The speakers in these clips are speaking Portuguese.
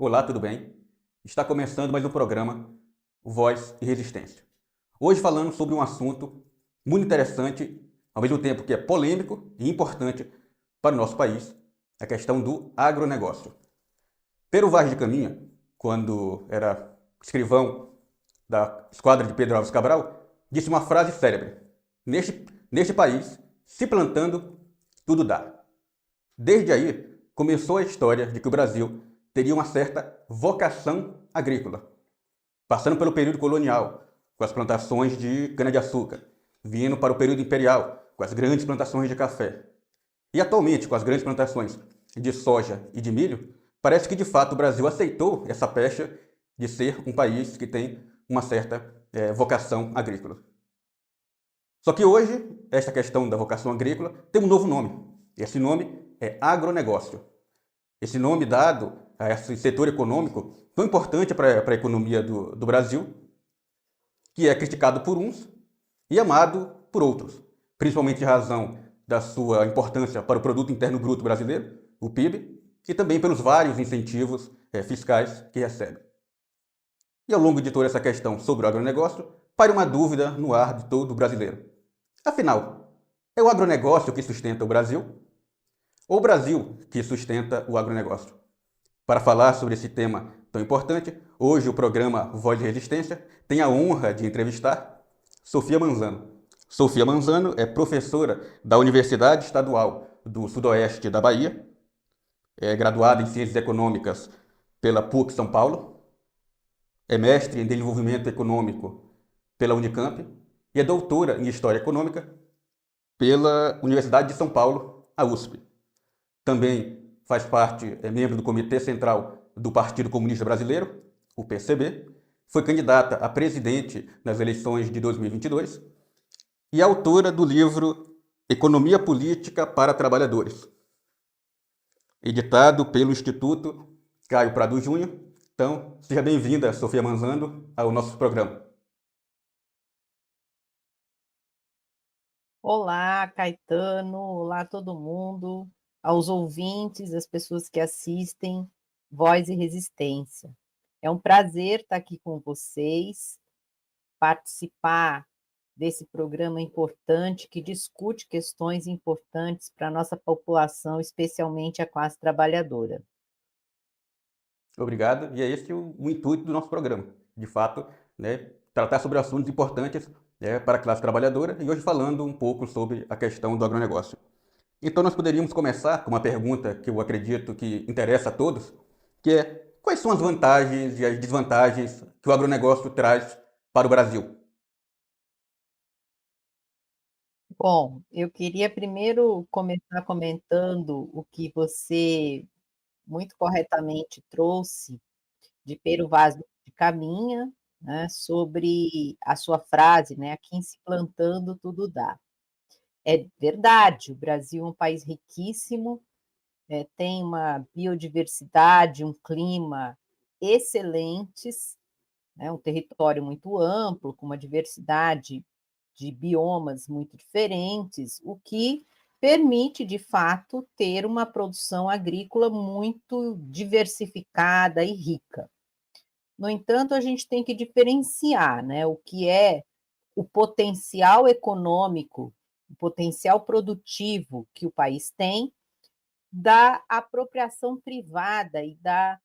Olá, tudo bem? Está começando mais um programa Voz e Resistência. Hoje falando sobre um assunto muito interessante, ao mesmo tempo que é polêmico e importante para o nosso país, a questão do agronegócio. Pero Vaz de Caminha, quando era escrivão da esquadra de Pedro Álvares Cabral, disse uma frase célebre: neste país, se plantando, tudo dá. Desde aí, começou a história de que o Brasil teria uma certa vocação agrícola, passando pelo período colonial, com as plantações de cana-de-açúcar, vindo para o período imperial, com as grandes plantações de café. E atualmente, com as grandes plantações de soja e de milho, parece que de fato o Brasil aceitou essa pecha de ser um país que tem uma certa vocação agrícola. Só que hoje, esta questão da vocação agrícola tem um novo nome. Esse nome é agronegócio. Esse nome dado a esse setor econômico tão importante para a economia do Brasil, que é criticado por uns e amado por outros, principalmente em razão da sua importância para o Produto Interno Bruto brasileiro, o PIB, e também pelos vários incentivos fiscais que recebe. E ao longo de toda essa questão sobre o agronegócio, pare uma dúvida no ar de todo brasileiro. Afinal, é o agronegócio que sustenta o Brasil? Ou o Brasil que sustenta o agronegócio? Para falar sobre esse tema tão importante, hoje o programa Voz de Resistência tem a honra de entrevistar Sofia Manzano. Sofia Manzano é professora da Universidade Estadual do Sudoeste da Bahia, é graduada em Ciências Econômicas pela PUC São Paulo, é mestre em Desenvolvimento Econômico pela Unicamp e é doutora em História Econômica pela Universidade de São Paulo, a USP. Também faz parte, é membro do Comitê Central do Partido Comunista Brasileiro, o PCB, foi candidata a presidente nas eleições de 2022 e é autora do livro Economia Política para Trabalhadores, editado pelo Instituto Caio Prado Júnior. Então, seja bem-vinda, Sofia Manzano, ao nosso programa. Olá, Caetano, olá todo mundo, aos ouvintes, as pessoas que assistem Voz e Resistência. É um prazer estar aqui com vocês, participar desse programa importante que discute questões importantes para a nossa população, especialmente a classe trabalhadora. Obrigado. E é esse o intuito do nosso programa. De fato, né, tratar sobre assuntos importantes para a classe trabalhadora e hoje falando um pouco sobre a questão do agronegócio. Então nós poderíamos começar com uma pergunta que eu acredito que interessa a todos, que é: quais são as vantagens e as desvantagens que o agronegócio traz para o Brasil? Bom, eu queria primeiro começar comentando o que você muito corretamente trouxe de Pero Vaz de Caminha, né, sobre a sua frase, né, "aqui em se plantando tudo dá". É verdade, o Brasil é um país riquíssimo, tem uma biodiversidade, um clima excelentes, né, um território muito amplo, com uma diversidade de biomas muito diferentes, o que permite, de fato, ter uma produção agrícola muito diversificada e rica. No entanto, a gente tem que diferenciar, né, o que é o potencial econômico, o potencial produtivo que o país tem, da apropriação privada e da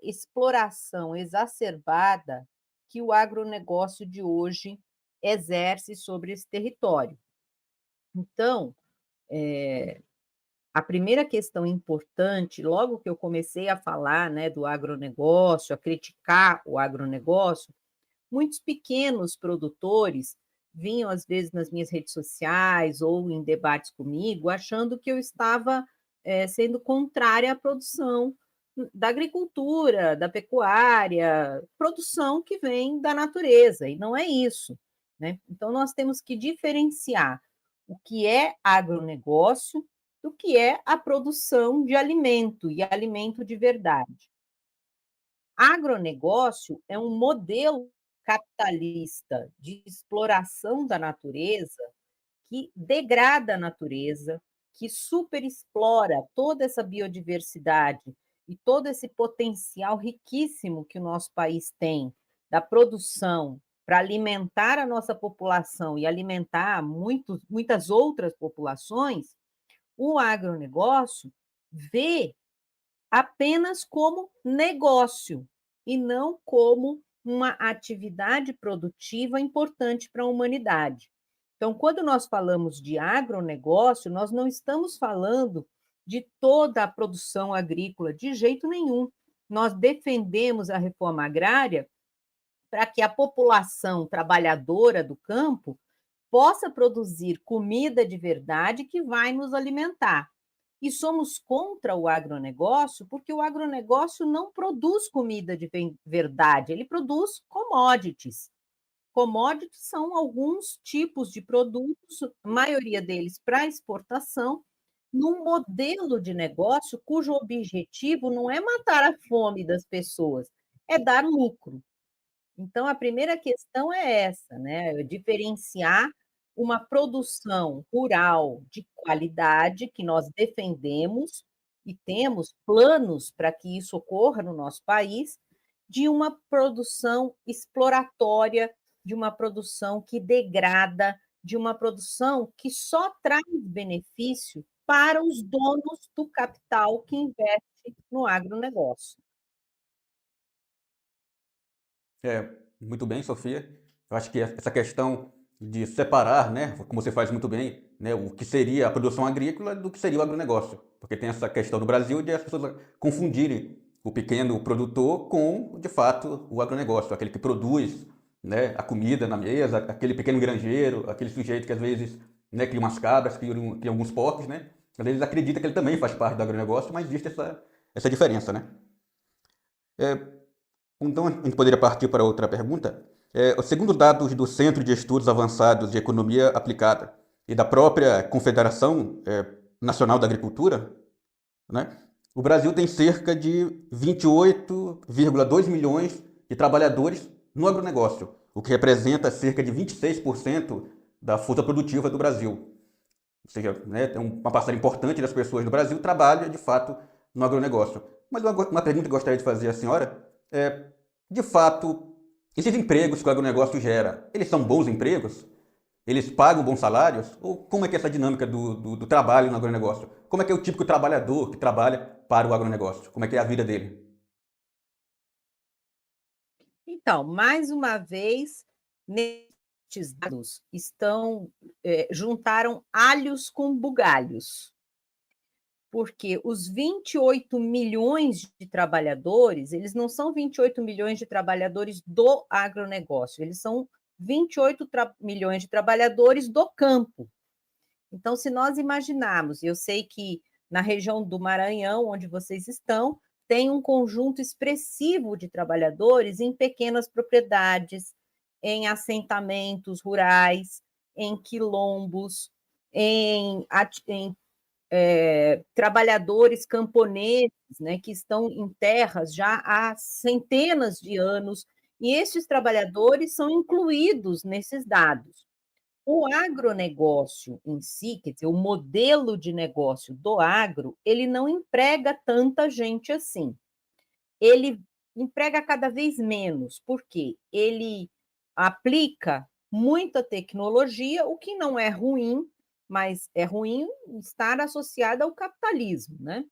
exploração exacerbada que o agronegócio de hoje exerce sobre esse território. Então, a primeira questão importante, logo que eu comecei a falar, né, do agronegócio, a criticar o agronegócio, muitos pequenos produtores vinham, às vezes, nas minhas redes sociais ou em debates comigo, achando que eu estava sendo contrária à produção da agricultura, da pecuária, produção que vem da natureza, e não é isso, né? Então, nós temos que diferenciar o que é agronegócio do que é a produção de alimento, e alimento de verdade. Agronegócio é um modelo capitalista de exploração da natureza que degrada a natureza, que superexplora toda essa biodiversidade e todo esse potencial riquíssimo que o nosso país tem da produção para alimentar a nossa população e alimentar muitas outras populações, o agronegócio vê apenas como negócio e não como uma atividade produtiva importante para a humanidade. Então, quando nós falamos de agronegócio, nós não estamos falando de toda a produção agrícola, de jeito nenhum. Nós defendemos a reforma agrária para que a população trabalhadora do campo possa produzir comida de verdade que vai nos alimentar. E somos contra o agronegócio porque o agronegócio não produz comida de verdade, ele produz commodities. Commodities são alguns tipos de produtos, a maioria deles para exportação, num modelo de negócio cujo objetivo não é matar a fome das pessoas, é dar lucro. Então, a primeira questão é essa, né, diferenciar uma produção rural de qualidade, que nós defendemos e temos planos para que isso ocorra no nosso país, de uma produção exploratória, de uma produção que degrada, de uma produção que só traz benefício para os donos do capital que investe no agronegócio. É, muito bem, Sofia. Eu acho que essa questão de separar, né, como você faz muito bem, né, o que seria a produção agrícola do que seria o agronegócio. Porque tem essa questão no Brasil de as pessoas confundirem o pequeno produtor com, de fato, o agronegócio, aquele que produz, né, a comida na mesa, aquele pequeno granjeiro, aquele sujeito que às vezes, né, cria umas cabras, cria alguns porcos, né? Às vezes acredita que ele também faz parte do agronegócio, mas existe essa diferença, né? Então, a gente poderia partir para outra pergunta. Segundo dados do Centro de Estudos Avançados de Economia Aplicada e da própria Confederação Nacional da Agricultura, né, o Brasil tem cerca de 28,2 milhões de trabalhadores no agronegócio, o que representa cerca de 26% da força produtiva do Brasil. Ou seja, né, tem uma parcela importante das pessoas do Brasil trabalha, de fato, no agronegócio. Mas uma pergunta que eu gostaria de fazer à senhora é, de fato, esses empregos que o agronegócio gera, eles são bons empregos? Eles pagam bons salários? Ou como é que é essa dinâmica do trabalho no agronegócio? Como é que é o típico trabalhador que trabalha para o agronegócio? Como é que é a vida dele? Então, mais uma vez, nestes dados estão juntaram alhos com bugalhos, porque os 28 milhões de trabalhadores, eles não são 28 milhões de trabalhadores do agronegócio, eles são 28 milhões de trabalhadores do campo. Então, se nós imaginarmos, eu sei que na região do Maranhão, onde vocês estão, tem um conjunto expressivo de trabalhadores em pequenas propriedades, em assentamentos rurais, em quilombos, em trabalhadores camponeses, né, que estão em terras já há centenas de anos, e esses trabalhadores são incluídos nesses dados. O agronegócio em si, quer dizer, o modelo de negócio do agro, ele não emprega tanta gente assim. Ele emprega cada vez menos, porque ele aplica muita tecnologia, o que não é ruim, mas é ruim estar associado ao capitalismo, né?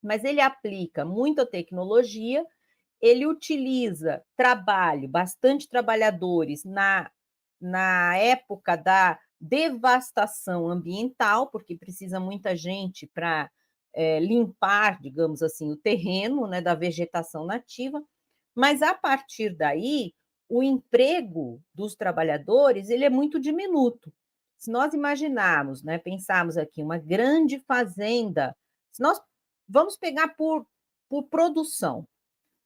Mas ele aplica muita tecnologia, ele utiliza trabalho, bastante trabalhadores na época da devastação ambiental, porque precisa muita gente para limpar, digamos assim, o terreno, né, da vegetação nativa, mas a partir daí o emprego dos trabalhadores ele é muito diminuto. Se nós imaginarmos, né, pensarmos aqui uma grande fazenda, se nós vamos pegar por produção,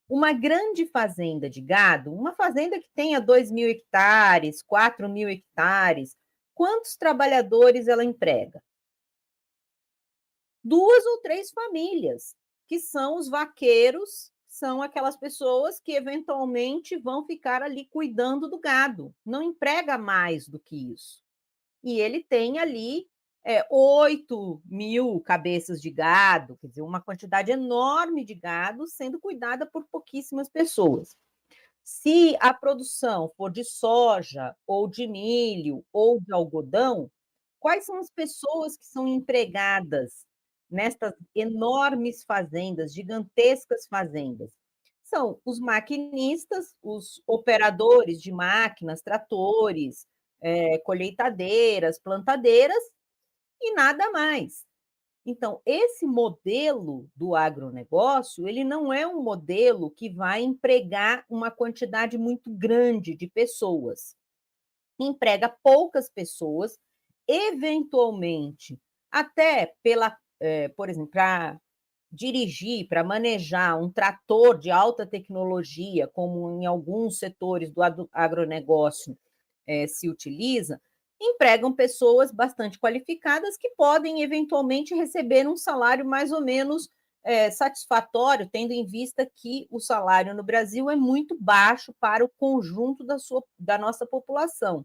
uma grande fazenda de gado, uma fazenda que tenha 2.000 hectares, 4.000 hectares, quantos trabalhadores ela emprega? 2 ou 3 famílias, que são os vaqueiros, são aquelas pessoas que eventualmente vão ficar ali cuidando do gado, não emprega mais do que isso. E ele tem ali 8.000 cabeças de gado, quer dizer, uma quantidade enorme de gado sendo cuidada por pouquíssimas pessoas. Se a produção for de soja, ou de milho, ou de algodão, quais são as pessoas que são empregadas nestas enormes fazendas, gigantescas fazendas? São os maquinistas, os operadores de máquinas, tratores, colheitadeiras, plantadeiras e nada mais. Então, esse modelo do agronegócio, ele não é um modelo que vai empregar uma quantidade muito grande de pessoas. Emprega poucas pessoas, eventualmente, até por exemplo, para dirigir, para manejar um trator de alta tecnologia, como em alguns setores do agronegócio se utiliza, empregam pessoas bastante qualificadas que podem eventualmente receber um salário mais ou menos satisfatório, tendo em vista que o salário no Brasil é muito baixo para o conjunto da nossa população.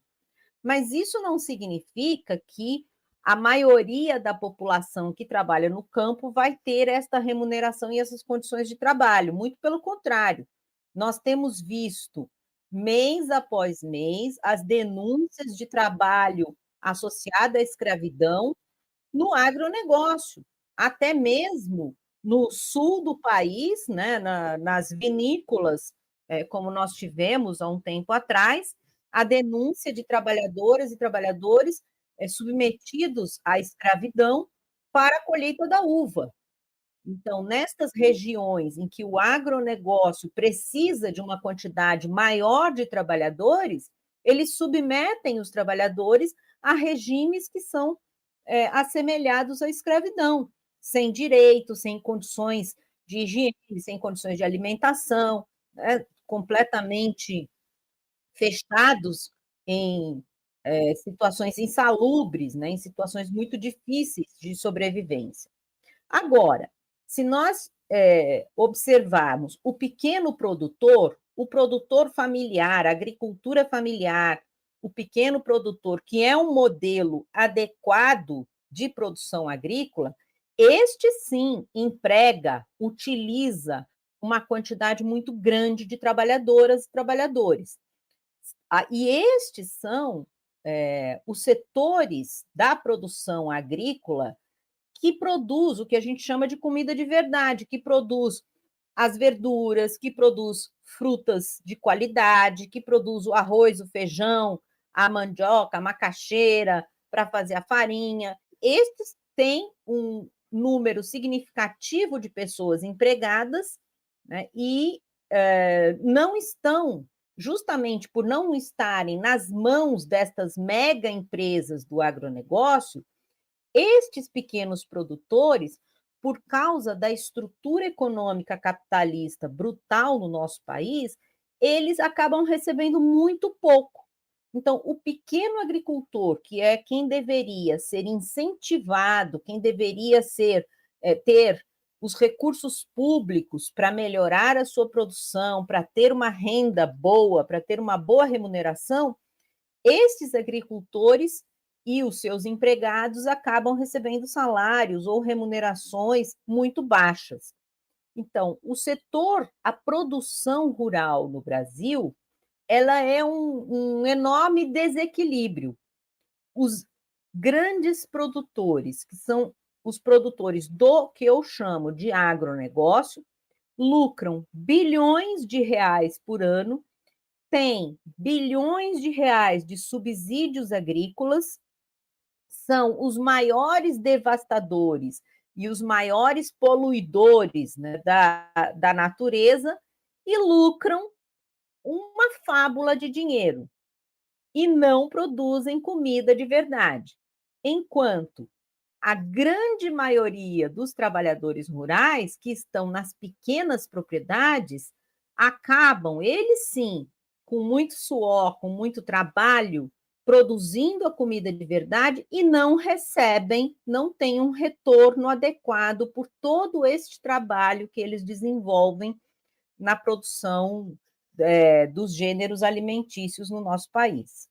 Mas isso não significa que a maioria da população que trabalha no campo vai ter esta remuneração e essas condições de trabalho, muito pelo contrário. Nós temos visto, mês após mês, as denúncias de trabalho associada à escravidão no agronegócio, até mesmo no sul do país, né, nas vinícolas, como nós tivemos há um tempo atrás, a denúncia de trabalhadoras e trabalhadores submetidos à escravidão para a colheita da uva. Então, nestas regiões em que o agronegócio precisa de uma quantidade maior de trabalhadores, eles submetem os trabalhadores a regimes que são assemelhados à escravidão, sem direitos, sem condições de higiene, sem condições de alimentação, né, completamente fechados em situações insalubres, né, em situações muito difíceis de sobrevivência. Agora, se nós observarmos o produtor familiar, a agricultura familiar, o pequeno produtor, que é um modelo adequado de produção agrícola, este sim emprega, utiliza uma quantidade muito grande de trabalhadoras e trabalhadores. E estes são os setores da produção agrícola que produz o que a gente chama de comida de verdade, que produz as verduras, que produz frutas de qualidade, que produz o arroz, o feijão, a mandioca, a macaxeira para fazer a farinha. Estes têm um número significativo de pessoas empregadas, né, e não estão, justamente por não estarem nas mãos destas mega empresas do agronegócio, estes pequenos produtores, por causa da estrutura econômica capitalista brutal no nosso país, eles acabam recebendo muito pouco. Então, o pequeno agricultor, que é quem deveria ser incentivado, quem deveria ter os recursos públicos para melhorar a sua produção, para ter uma renda boa, para ter uma boa remuneração, esses agricultores e os seus empregados acabam recebendo salários ou remunerações muito baixas. Então, a produção rural no Brasil, ela é um enorme desequilíbrio. Os grandes produtores, que são os produtores do que eu chamo de agronegócio, lucram bilhões de reais por ano, têm bilhões de reais de subsídios agrícolas, são os maiores devastadores e os maiores poluidores, né, da natureza e lucram uma fábula de dinheiro e não produzem comida de verdade. Enquanto a grande maioria dos trabalhadores rurais que estão nas pequenas propriedades acabam, eles sim, com muito suor, com muito trabalho, produzindo a comida de verdade e não recebem, não têm um retorno adequado por todo este trabalho que eles desenvolvem na produção dos gêneros alimentícios no nosso país.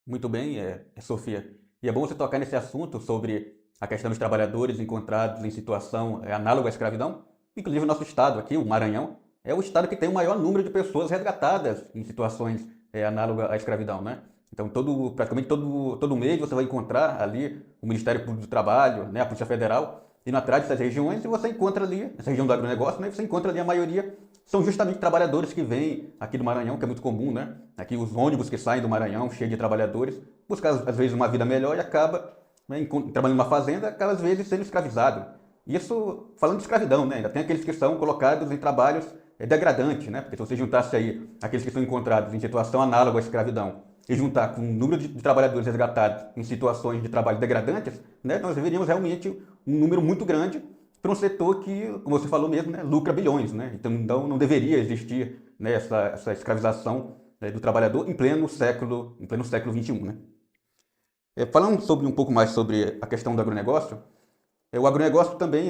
Muito bem, Sofia. E é bom você tocar nesse assunto sobre a questão dos trabalhadores encontrados em situação análoga à escravidão. Inclusive, o nosso estado aqui, o Maranhão, é o estado que tem o maior número de pessoas resgatadas em situações análogas à escravidão, né? Então, praticamente todo mês você vai encontrar ali o Ministério Público do Trabalho, né, a Polícia Federal, indo atrás dessas regiões, e você encontra ali, essa região do agronegócio, né, você encontra ali a maioria são justamente trabalhadores que vêm aqui do Maranhão, que é muito comum, né? Aqui os ônibus que saem do Maranhão, cheios de trabalhadores, buscar às vezes uma vida melhor e acaba, né, trabalhando numa fazenda, acaba às vezes sendo escravizado. Isso falando de escravidão, né? Ainda tem aqueles que são colocados em trabalhos degradantes, né? Porque se você juntasse aí aqueles que são encontrados em situação análoga à escravidão e juntar com o número de trabalhadores resgatados em situações de trabalho degradantes, né, nós veríamos realmente um número muito grande para um setor que, como você falou mesmo, né, lucra bilhões, né? Então não deveria existir, né, essa escravização, né, do trabalhador em pleno século XXI, né? Falando sobre um pouco mais sobre a questão do agronegócio, o agronegócio também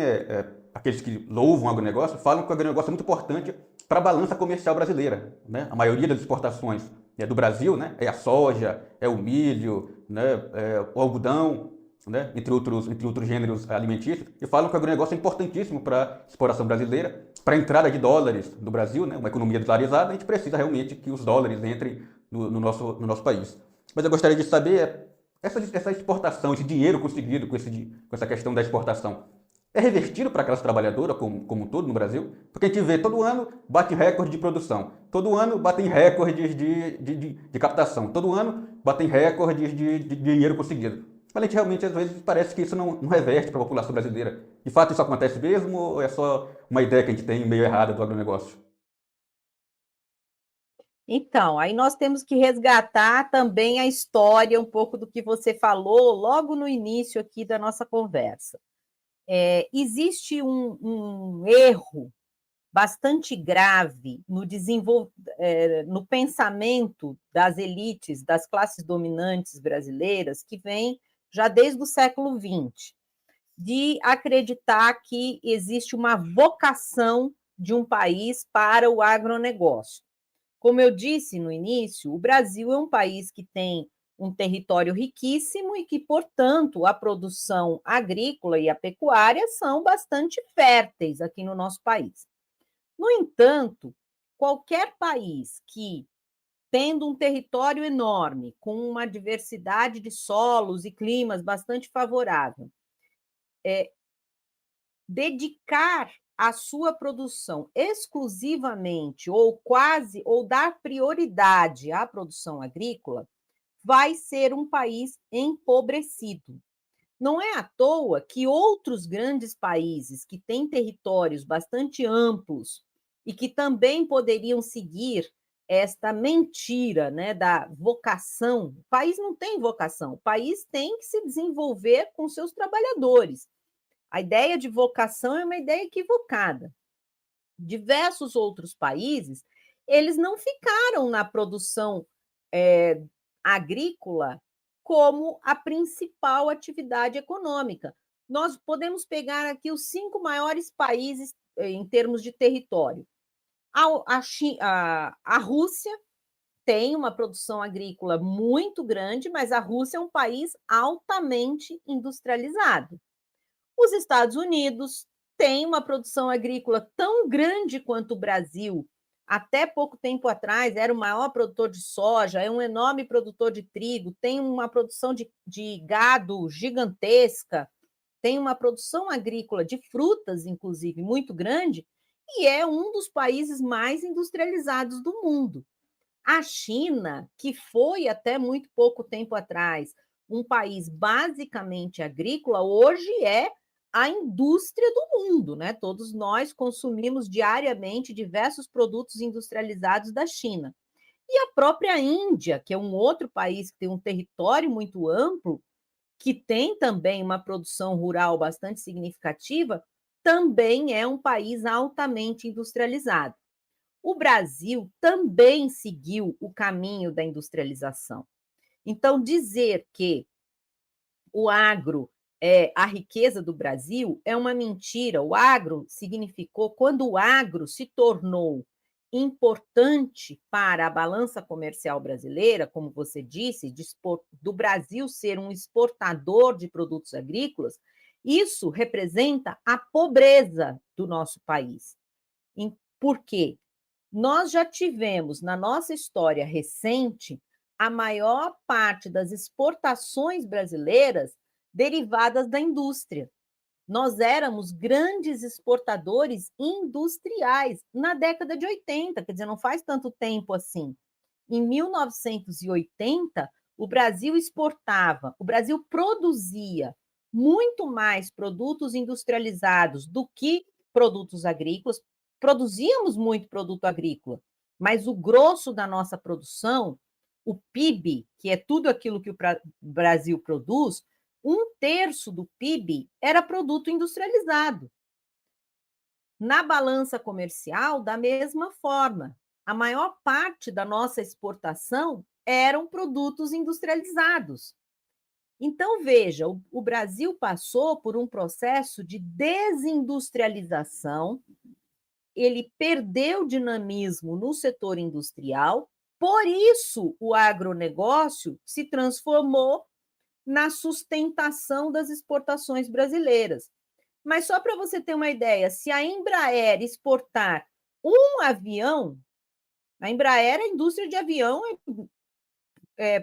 aqueles que louvam o agronegócio falam que o agronegócio é muito importante para a balança comercial brasileira, né? A maioria das exportações do Brasil, né, é a soja, é o milho, né, é o algodão, né, entre outros gêneros alimentícios, e falam que o agronegócio é importantíssimo para a exploração brasileira, para a entrada de dólares no Brasil, né, uma economia dolarizada, a gente precisa realmente que os dólares entrem no nosso país. Mas eu gostaria de saber essa exportação, esse dinheiro conseguido com essa questão da exportação, é revertido para a classe trabalhadora como um todo no Brasil? Porque a gente vê todo ano bate recorde de produção, todo ano batem recordes de captação, todo ano batem recordes de dinheiro conseguido. Mas a gente realmente, às vezes, parece que isso não reverte para a população brasileira. De fato, isso acontece mesmo ou é só uma ideia que a gente tem meio errada do agronegócio? Então, aí nós temos que resgatar também a história, um pouco do que você falou logo no início aqui da nossa conversa. Existe um erro bastante grave no pensamento das elites, das classes dominantes brasileiras, que vem já desde o século XX, de acreditar que existe uma vocação de um país para o agronegócio. Como eu disse no início, o Brasil é um país que tem um território riquíssimo e que, portanto, a produção agrícola e a pecuária são bastante férteis aqui no nosso país. No entanto, qualquer país que, tendo um território enorme, com uma diversidade de solos e climas bastante favorável, dedicar a sua produção exclusivamente ou quase, ou dar prioridade à produção agrícola, vai ser um país empobrecido. Não é à toa que outros grandes países que têm territórios bastante amplos e que também poderiam seguir esta mentira, né, da vocação. O país não tem vocação, o país tem que se desenvolver com seus trabalhadores. A ideia de vocação é uma ideia equivocada. Diversos outros países, eles não ficaram na produção agrícola como a principal atividade econômica. Nós podemos pegar aqui os 5 maiores países em termos de território. A Rússia tem uma produção agrícola muito grande, mas a Rússia é um país altamente industrializado. Os Estados Unidos têm uma produção agrícola tão grande quanto o Brasil. Até pouco tempo atrás era o maior produtor de soja, é um enorme produtor de trigo, tem uma produção de gado gigantesca, tem uma produção agrícola de frutas, inclusive, muito grande, e é um dos países mais industrializados do mundo. A China, que foi até muito pouco tempo atrás um país basicamente agrícola, hoje é a indústria do mundo, né? Todos nós consumimos diariamente diversos produtos industrializados da China. E a própria Índia, que é um outro país que tem um território muito amplo, que tem também uma produção rural bastante significativa, também é um país altamente industrializado. O Brasil também seguiu o caminho da industrialização. Então, dizer que o agro é a riqueza do Brasil é uma mentira. O agro significou, quando o agro se tornou importante para a balança comercial brasileira, como você disse, do Brasil ser um exportador de produtos agrícolas, isso representa a pobreza do nosso país. Por quê? Nós já tivemos, na nossa história recente, a maior parte das exportações brasileiras derivadas da indústria. Nós éramos grandes exportadores industriais na década de 80, quer dizer, não faz tanto tempo assim. Em 1980, o Brasil exportava, o Brasil produzia muito mais produtos industrializados do que produtos agrícolas. Produzíamos muito produto agrícola, mas o grosso da nossa produção, o PIB, que é tudo aquilo que o Brasil produz, 1/3 do PIB era produto industrializado. Na balança comercial, da mesma forma, a maior parte da nossa exportação eram produtos industrializados. Então, veja, o Brasil passou por um processo de desindustrialização, ele perdeu dinamismo no setor industrial, por isso o agronegócio se transformou na sustentação das exportações brasileiras. Mas só para você ter uma ideia, se a Embraer exportar um avião, a Embraer, a indústria de avião,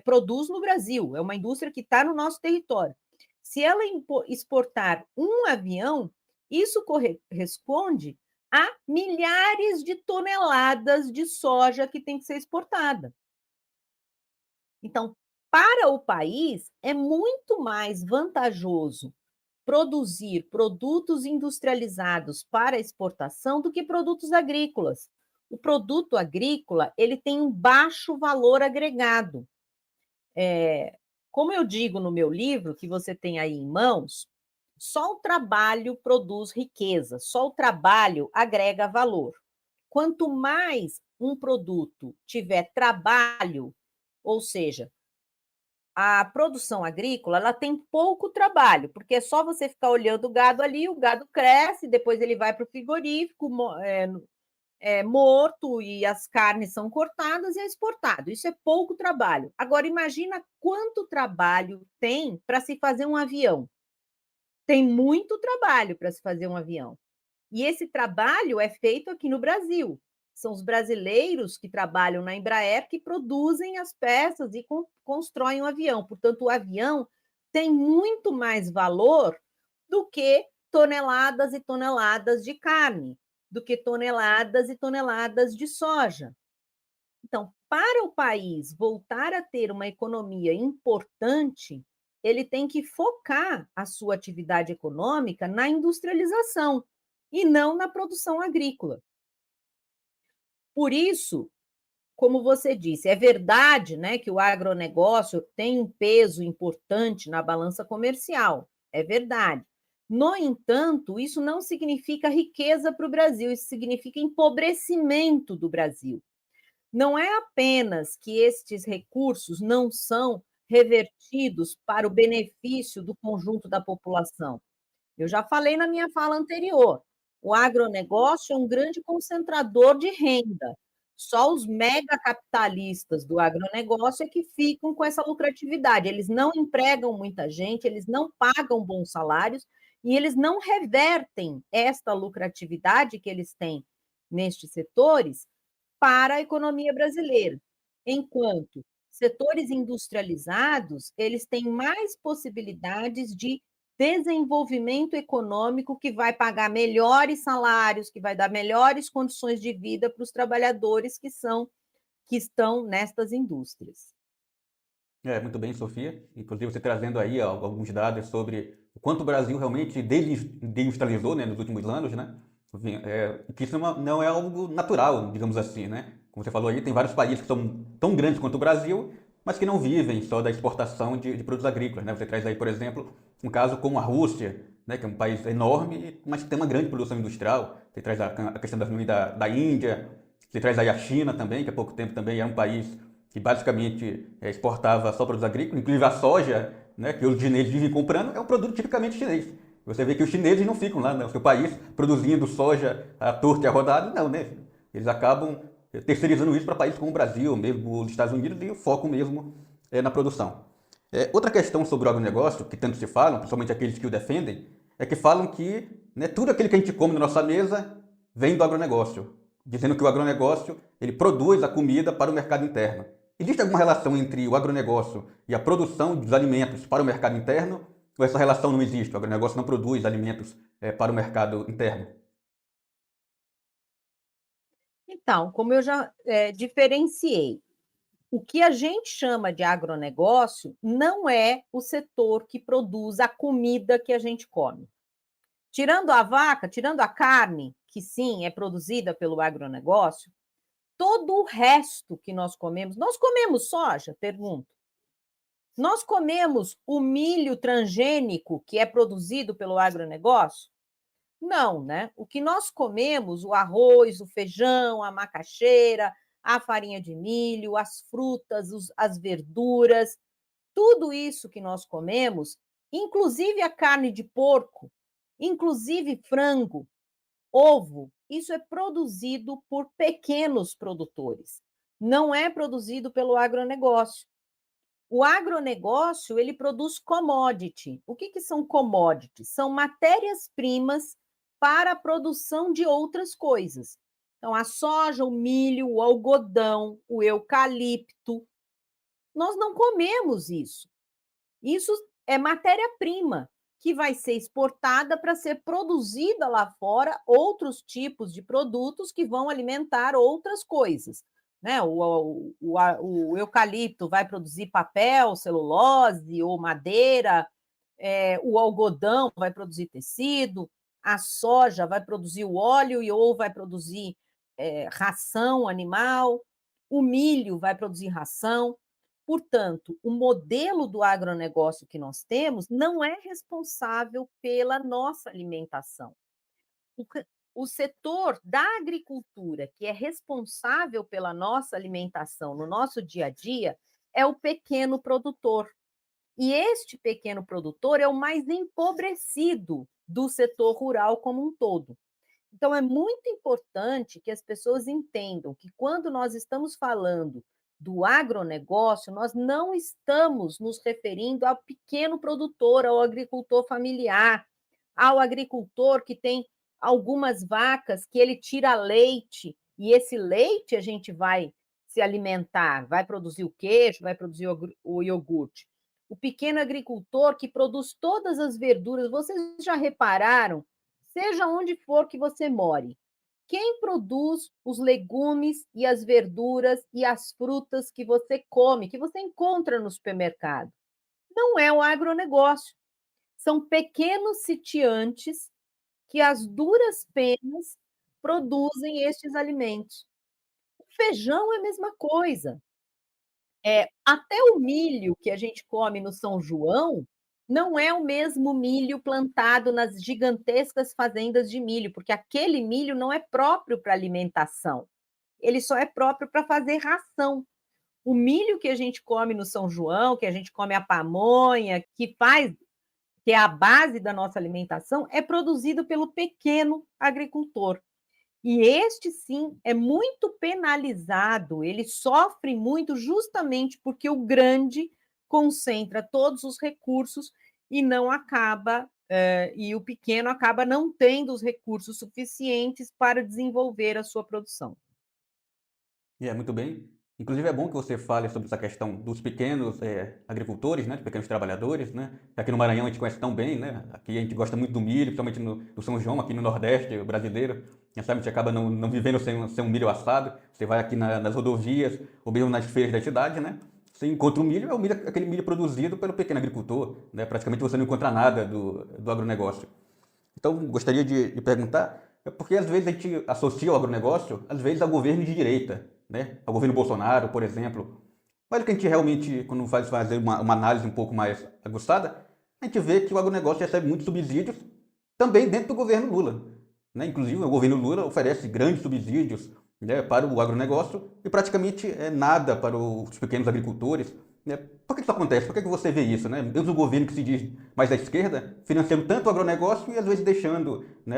produz no Brasil, é uma indústria que está no nosso território. Se ela exportar um avião, isso corresponde a milhares de toneladas de soja que tem que ser exportada. Então, para o país, é muito mais vantajoso produzir produtos industrializados para exportação do que produtos agrícolas. O produto agrícola ele tem um baixo valor agregado. Como eu digo no meu livro, que você tem aí em mãos, só o trabalho produz riqueza, só o trabalho agrega valor. Quanto mais um produto tiver trabalho, ou seja, a produção agrícola ela tem pouco trabalho, porque é só você ficar olhando o gado ali, o gado cresce, depois ele vai para o frigorífico, morto e as carnes são cortadas e é exportado. Isso é pouco trabalho. Agora, imagina quanto trabalho tem para se fazer um avião. Tem muito trabalho para se fazer um avião. E esse trabalho é feito aqui no Brasil. São os brasileiros que trabalham na Embraer que produzem as peças e constroem o avião. Portanto, o avião tem muito mais valor do que toneladas e toneladas de carne, do que toneladas e toneladas de soja. Então, para o país voltar a ter uma economia importante, ele tem que focar a sua atividade econômica na industrialização e não na produção agrícola. Por isso, como você disse, é verdade, né, que o agronegócio tem um peso importante na balança comercial, é verdade. No entanto, isso não significa riqueza para o Brasil, isso significa empobrecimento do Brasil. Não é apenas que estes recursos não são revertidos para o benefício do conjunto da população. Eu já falei na minha fala anterior, o agronegócio é um grande concentrador de renda. Só os megacapitalistas do agronegócio é que ficam com essa lucratividade. Eles não empregam muita gente, eles não pagam bons salários e eles não revertem esta lucratividade que eles têm nestes setores para a economia brasileira. Enquanto setores industrializados, eles têm mais possibilidades de desenvolvimento econômico que vai pagar melhores salários, que vai dar melhores condições de vida para os trabalhadores que estão nestas indústrias. Muito bem, Sofia. Inclusive, você trazendo aí alguns dados sobre o quanto o Brasil realmente deindustrializou, né, nos últimos anos, né? Que isso não é algo natural, digamos assim, né? Como você falou aí, tem vários países que são tão grandes quanto o Brasil, mas que não vivem só da exportação de produtos agrícolas, né? Você traz aí, por exemplo, um caso como a Rússia, né, que é um país enorme, mas que tem uma grande produção industrial. Você traz a questão da Índia, você traz aí a China também, que há pouco tempo também é um país que basicamente exportava só produtos agrícolas, inclusive a soja, né, que os chineses vivem comprando, é um produto tipicamente chinês. Você vê que os chineses não ficam lá no seu país produzindo soja à torta e à rodada, não, né? Eles acabam terceirizando isso para países como o Brasil, mesmo os Estados Unidos, e o foco mesmo é na produção. Outra questão sobre o agronegócio, que tanto se falam, principalmente aqueles que o defendem, é que falam que, né, tudo aquilo que a gente come na nossa mesa vem do agronegócio, dizendo que o agronegócio ele produz a comida para o mercado interno. Existe alguma relação entre o agronegócio e a produção dos alimentos para o mercado interno? Ou essa relação não existe? O agronegócio não produz alimentos para o mercado interno? Então, como eu já diferenciei, o que a gente chama de agronegócio não é o setor que produz a comida que a gente come. Tirando a vaca, tirando a carne, que sim é produzida pelo agronegócio, todo o resto que nós comemos soja? Pergunto. Nós comemos o milho transgênico que é produzido pelo agronegócio? Não, né? O que nós comemos, o arroz, o feijão, a macaxeira, a farinha de milho, as frutas, as verduras, tudo isso que nós comemos, inclusive a carne de porco, inclusive frango, ovo, isso é produzido por pequenos produtores. Não é produzido pelo agronegócio. O agronegócio, ele produz commodity. O que são commodities? São matérias-primas para a produção de outras coisas. Então, a soja, o milho, o algodão, o eucalipto. Nós não comemos isso. Isso é matéria-prima que vai ser exportada para ser produzida lá fora outros tipos de produtos que vão alimentar outras coisas. Né? O eucalipto vai produzir papel, celulose ou madeira, o algodão vai produzir tecido, a soja vai produzir o óleo ou vai produzir ração animal, o milho vai produzir ração. Portanto, o modelo do agronegócio que nós temos não é responsável pela nossa alimentação. O setor da agricultura, que é responsável pela nossa alimentação no nosso dia a dia, é o pequeno produtor. E este pequeno produtor é o mais empobrecido do setor rural como um todo. Então, é muito importante que as pessoas entendam que quando nós estamos falando do agronegócio, nós não estamos nos referindo ao pequeno produtor, ao agricultor familiar, ao agricultor que tem algumas vacas que ele tira leite, e esse leite a gente vai se alimentar, vai produzir o queijo, vai produzir o iogurte. O pequeno agricultor que produz todas as verduras, vocês já repararam, seja onde for que você more, quem produz os legumes e as verduras e as frutas que você come, que você encontra no supermercado? Não é o agronegócio. São pequenos sitiantes que, às duras penas, produzem estes alimentos. O feijão é a mesma coisa. Até o milho que a gente come no São João não é o mesmo milho plantado nas gigantescas fazendas de milho, porque aquele milho não é próprio para alimentação, ele só é próprio para fazer ração. O milho que a gente come no São João, que a gente come a pamonha, que é a base da nossa alimentação, é produzido pelo pequeno agricultor. E este sim é muito penalizado, ele sofre muito justamente porque o grande concentra todos os recursos e não acaba, e o pequeno acaba não tendo os recursos suficientes para desenvolver a sua produção. Muito bem. Inclusive é bom que você fale sobre essa questão dos pequenos agricultores, né, dos pequenos trabalhadores, né? Aqui no Maranhão a gente conhece tão bem, né? Aqui a gente gosta muito do milho, principalmente no São João, aqui no Nordeste brasileiro. Quem sabe a gente acaba não vivendo sem um milho assado. Você vai aqui nas rodovias, ou mesmo nas feiras da cidade, né? Você encontra o milho, é o milho, aquele milho produzido pelo pequeno agricultor, né? Praticamente você não encontra nada do agronegócio. Então, gostaria de perguntar, porque às vezes a gente associa o agronegócio, às vezes, ao governo de direita, né? Ao governo Bolsonaro, por exemplo. Mas o que a gente realmente, quando faz fazer uma análise um pouco mais aguçada, a gente vê que o agronegócio recebe muitos subsídios também dentro do governo Lula, né? Inclusive, o governo Lula oferece grandes subsídios, né, para o agronegócio e praticamente nada para os pequenos agricultores, né? Por que isso acontece? Por que você vê isso, né? Mesmo o governo que se diz mais da esquerda, financiando tanto o agronegócio e às vezes deixando, né,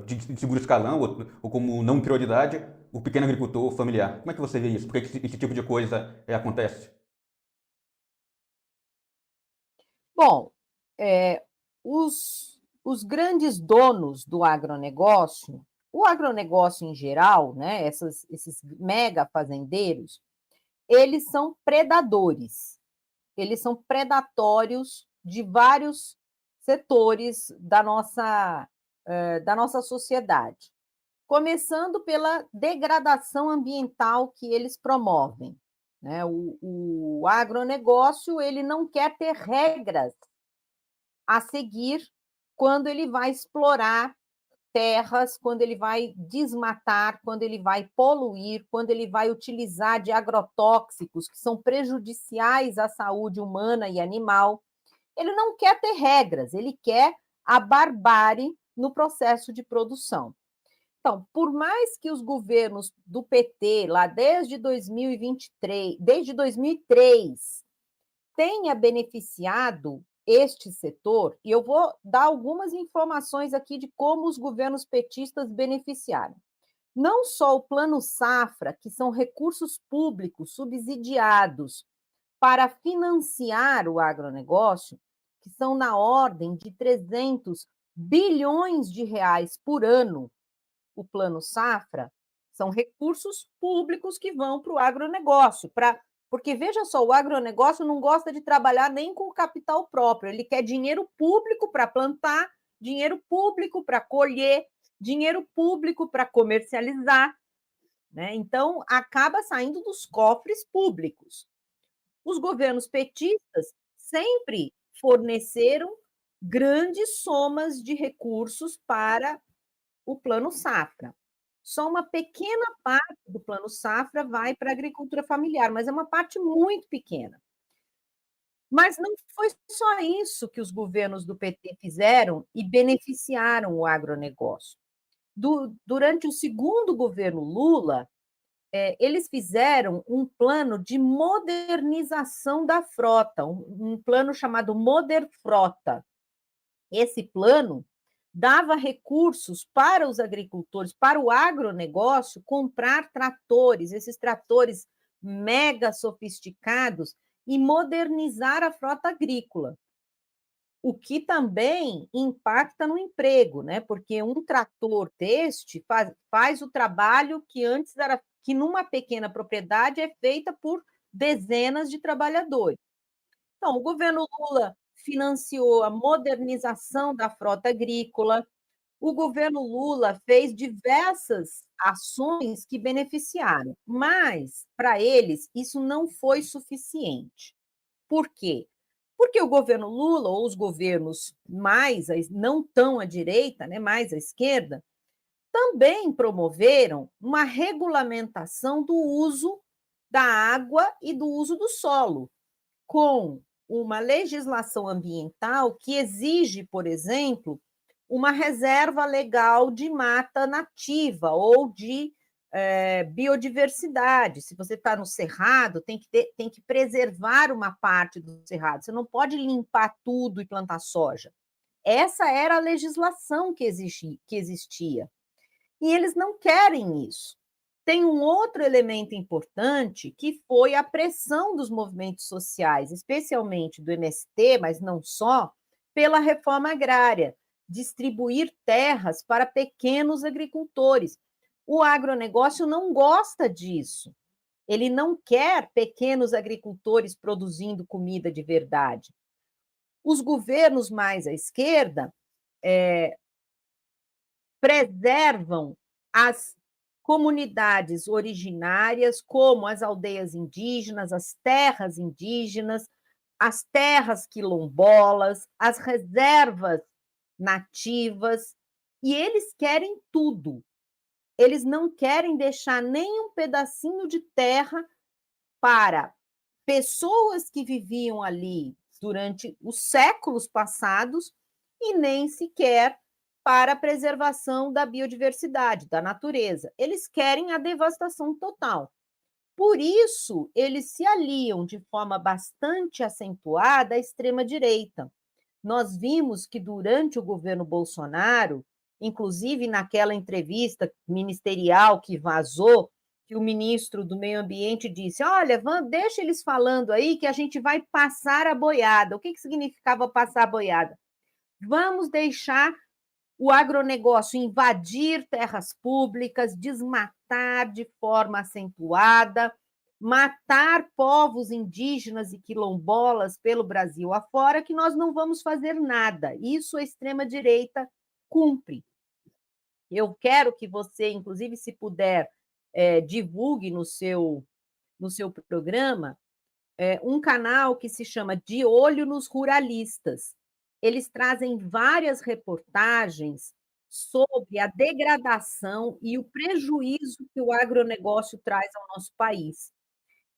de segundo escalão ou como não prioridade o pequeno agricultor familiar. Como é que você vê isso? Por que esse tipo de coisa acontece? Bom, os grandes donos do agronegócio, o agronegócio em geral, né, esses mega fazendeiros, eles são predadores. Eles são predatórios de vários setores da nossa sociedade. Começando pela degradação ambiental que eles promovem, né? O agronegócio, ele não quer ter regras a seguir quando ele vai explorar terras, quando ele vai desmatar, quando ele vai poluir, quando ele vai utilizar de agrotóxicos que são prejudiciais à saúde humana e animal. Ele não quer ter regras, ele quer a barbárie no processo de produção. Então, por mais que os governos do PT, lá desde 2023, desde 2003, tenha beneficiado este setor, e eu vou dar algumas informações aqui de como os governos petistas beneficiaram. Não só o Plano Safra, que são recursos públicos subsidiados para financiar o agronegócio, que são na ordem de 300 bilhões de reais por ano, o Plano Safra, são recursos públicos que vão para o agronegócio, porque veja só, o agronegócio não gosta de trabalhar nem com o capital próprio, ele quer dinheiro público para plantar, dinheiro público para colher, dinheiro público para comercializar, né? Então, acaba saindo dos cofres públicos. Os governos petistas sempre forneceram grandes somas de recursos para o Plano Safra. Só uma pequena parte do Plano Safra vai para a agricultura familiar, mas é uma parte muito pequena. Mas não foi só isso que os governos do PT fizeram e beneficiaram o agronegócio. Durante o segundo governo Lula, eles fizeram um plano de modernização da frota, um plano chamado Moderfrota. Esse plano dava recursos para os agricultores, para o agronegócio, comprar tratores, esses tratores mega sofisticados, e modernizar a frota agrícola. O que também impacta no emprego, né? Porque um trator deste faz o trabalho que antes era, que numa pequena propriedade é feita por dezenas de trabalhadores. Então, o governo Lula financiou a modernização da frota agrícola, o governo Lula fez diversas ações que beneficiaram, mas, para eles, isso não foi suficiente. Por quê? Porque o governo Lula, ou os governos mais, não tão à direita, né, mais à esquerda, também promoveram uma regulamentação do uso da água e do uso do solo, com uma legislação ambiental que exige, por exemplo, uma reserva legal de mata nativa ou de biodiversidade. Se você está no cerrado, tem que preservar uma parte do cerrado. Você não pode limpar tudo e plantar soja. Essa era a legislação que existia. E eles não querem isso. Tem um outro elemento importante, que foi a pressão dos movimentos sociais, especialmente do MST, mas não só, pela reforma agrária, distribuir terras para pequenos agricultores. O agronegócio não gosta disso. Ele não quer pequenos agricultores produzindo comida de verdade. Os governos mais à esquerda preservam as comunidades originárias, como as aldeias indígenas, as terras quilombolas, as reservas nativas, e eles querem tudo. Eles não querem deixar nem um pedacinho de terra para pessoas que viviam ali durante os séculos passados e nem sequer para a preservação da biodiversidade, da natureza. Eles querem a devastação total. Por isso, eles se aliam de forma bastante acentuada à extrema-direita. Nós vimos que durante o governo Bolsonaro, inclusive naquela entrevista ministerial que vazou, que o ministro do Meio Ambiente disse: olha, deixa eles falando aí que a gente vai passar a boiada. O que significava passar a boiada? Vamos deixar o agronegócio invadir terras públicas, desmatar de forma acentuada, matar povos indígenas e quilombolas pelo Brasil afora, que nós não vamos fazer nada. Isso a extrema-direita cumpre. Eu quero que você, inclusive, se puder, divulgue no seu programa um canal que se chama De Olho nos Ruralistas. Eles trazem várias reportagens sobre a degradação e o prejuízo que o agronegócio traz ao nosso país.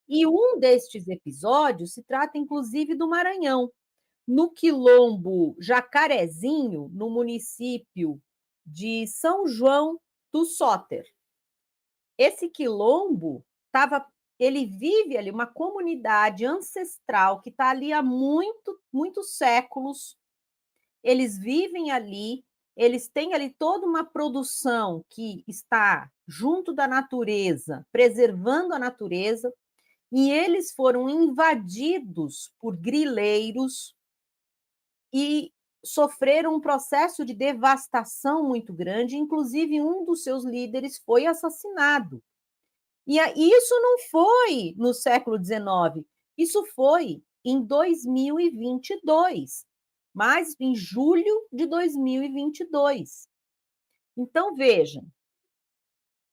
E um destes episódios se trata, inclusive, do Maranhão, no quilombo Jacarezinho, no município de São João do Soter. Esse quilombo ele vive ali, uma comunidade ancestral que está ali há muitos séculos. Eles vivem ali, eles têm ali toda uma produção que está junto da natureza, preservando a natureza, e eles foram invadidos por grileiros e sofreram um processo de devastação muito grande, inclusive um dos seus líderes foi assassinado. E isso não foi no século XIX, isso foi em 2022, mas em julho de 2022. Então, vejam,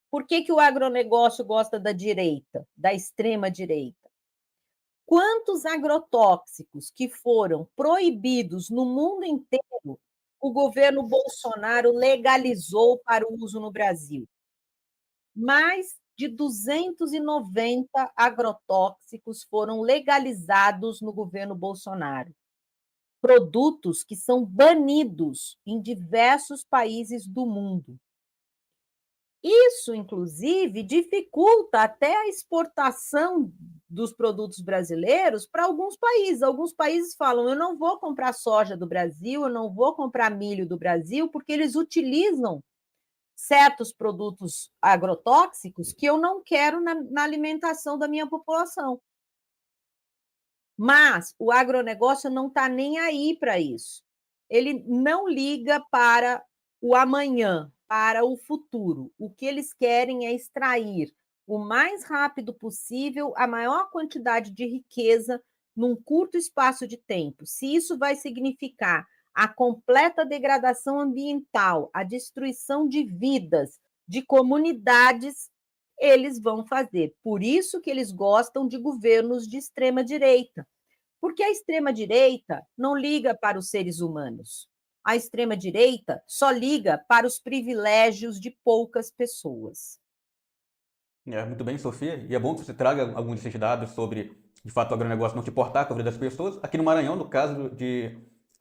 por que o agronegócio gosta da direita, da extrema-direita? Quantos agrotóxicos que foram proibidos no mundo inteiro, o governo Bolsonaro legalizou para o uso no Brasil? Mais de 290 agrotóxicos foram legalizados no governo Bolsonaro. Produtos que são banidos em diversos países do mundo. Isso, inclusive, dificulta até a exportação dos produtos brasileiros para alguns países. Alguns países falam: eu não vou comprar soja do Brasil, eu não vou comprar milho do Brasil, porque eles utilizam certos produtos agrotóxicos que eu não quero na alimentação da minha população. Mas o agronegócio não está nem aí para isso. Ele não liga para o amanhã, para o futuro. O que eles querem é extrair o mais rápido possível a maior quantidade de riqueza num curto espaço de tempo. Se isso vai significar a completa degradação ambiental, a destruição de vidas, de comunidades, eles vão fazer. Por isso que eles gostam de governos de extrema-direita, porque a extrema-direita não liga para os seres humanos. A extrema-direita só liga para os privilégios de poucas pessoas. Muito bem, Sofia. E é bom que você traga alguns desses dados sobre, de fato, o agronegócio não se importar com a vida das pessoas. Aqui no Maranhão, no caso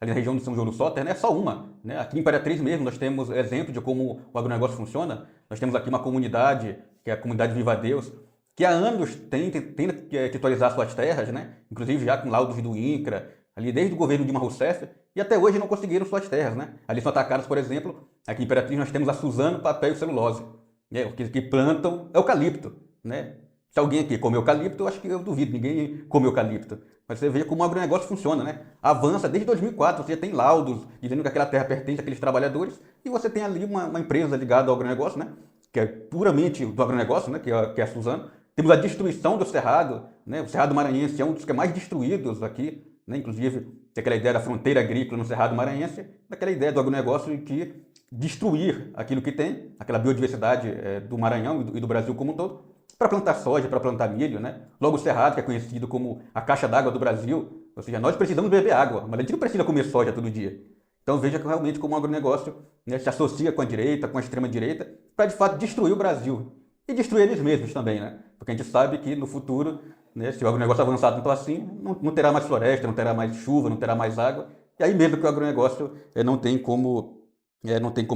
ali na região de São João do Soter, é só uma. Né? Aqui em Imperatriz mesmo, nós temos exemplo de como o agronegócio funciona. Nós temos aqui uma comunidade, que é a comunidade Viva Deus, que há anos tem titularizar suas terras, né? Inclusive já com laudos do INCRA, ali desde o governo Dilma Rousseff, e até hoje não conseguiram suas terras. Né? Ali são atacadas, por exemplo, aqui em Imperatriz nós temos a Suzano Papel e Celulose, né? que plantam eucalipto. Né? Se alguém aqui come eucalipto, eu duvido, ninguém come eucalipto. Mas você vê como o agronegócio funciona, né? Avança desde 2004, você já tem laudos dizendo que aquela terra pertence àqueles trabalhadores, e você tem ali uma empresa ligada ao agronegócio, né? Que é puramente do agronegócio, né? que é a Suzano. Temos a destruição do Cerrado, né? O Cerrado Maranhense é um dos que é mais destruídos aqui, né? Inclusive, tem aquela ideia da fronteira agrícola no Cerrado Maranhense, daquela ideia do agronegócio que destruir aquilo que tem, aquela biodiversidade do Maranhão e do Brasil como um todo, para plantar soja, para plantar milho, né? Logo o Cerrado, que é conhecido como a caixa d'água do Brasil, ou seja, nós precisamos beber água, mas a gente não precisa comer soja todo dia. Então veja que realmente como o agronegócio, né, se associa com a direita, com a extrema-direita, para de fato destruir o Brasil. E destruir eles mesmos também, né? Porque a gente sabe que no futuro, né, se o agronegócio avançar tanto assim, não terá mais floresta, não terá mais chuva, não terá mais água, e aí mesmo que o agronegócio não tem como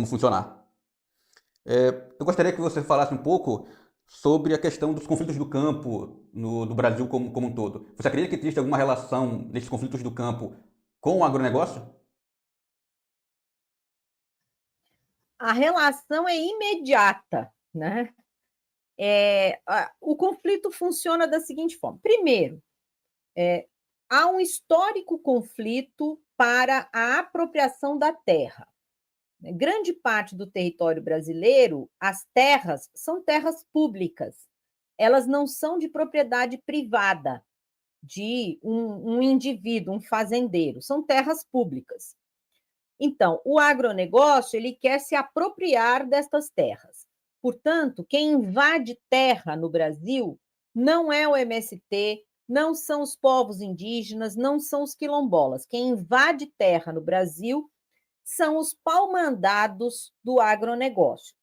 funcionar. Eu gostaria que você falasse um pouco sobre a questão dos conflitos do campo no Brasil como um todo. Você acredita que existe alguma relação desses conflitos do campo com o agronegócio? a relação é imediata, né? O conflito funciona da seguinte forma: primeiro, há um histórico conflito para a apropriação da terra. Grande parte do território brasileiro, as terras são terras públicas. Elas não são de propriedade privada de um indivíduo, um fazendeiro, são terras públicas. Então, o agronegócio ele quer se apropriar destas terras. Portanto, quem invade terra no Brasil não é o MST, não são os povos indígenas, não são os quilombolas. Quem invade terra no Brasil são os pau-mandados do agronegócio.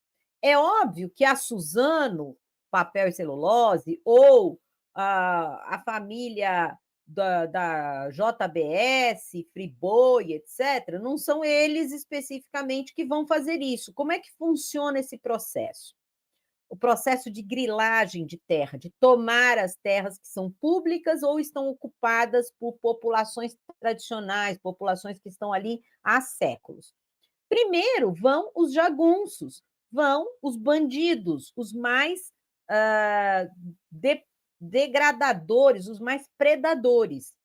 É óbvio que a Suzano, papel e celulose, ou a família da JBS, Friboi, etc., não são eles especificamente que vão fazer isso. Como é que funciona esse processo? O processo de grilagem de terra, de tomar as terras que são públicas ou estão ocupadas por populações tradicionais, populações que estão ali há séculos. Primeiro vão os jagunços, vão os bandidos, os mais degradadores, os mais predadores,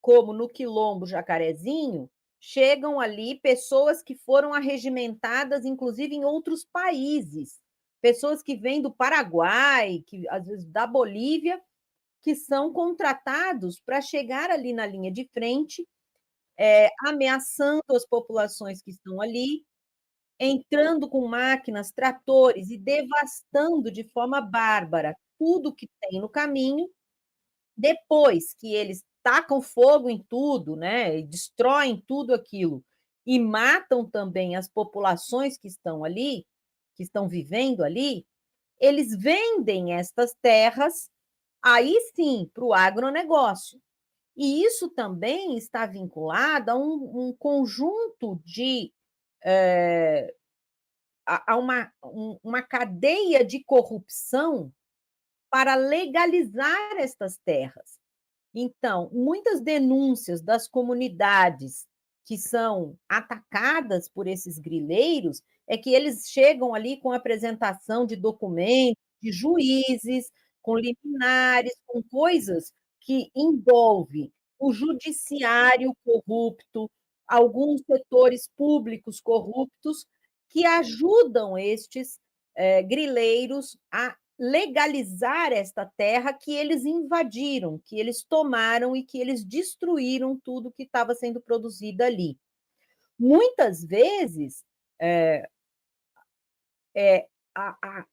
como no Quilombo Jacarezinho, chegam ali pessoas que foram arregimentadas, inclusive em outros países, pessoas que vêm do Paraguai, que às vezes da Bolívia, que são contratados para chegar ali na linha de frente, ameaçando as populações que estão ali, entrando com máquinas, tratores e devastando de forma bárbara tudo que tem no caminho. Depois que eles tacam fogo em tudo, né, e destroem tudo aquilo e matam também as populações que estão ali, que estão vivendo ali, eles vendem estas terras, aí sim, para o agronegócio. E isso também está vinculado a um conjunto de a uma cadeia de corrupção para legalizar estas terras. Então, muitas denúncias das comunidades que são atacadas por esses grileiros é que eles chegam ali com apresentação de documentos, de juízes, com liminares, com coisas que envolvem o judiciário corrupto, alguns setores públicos corruptos, que ajudam estes grileiros a legalizar esta terra que eles invadiram, que eles tomaram e que eles destruíram tudo que estava sendo produzido ali. Muitas vezes,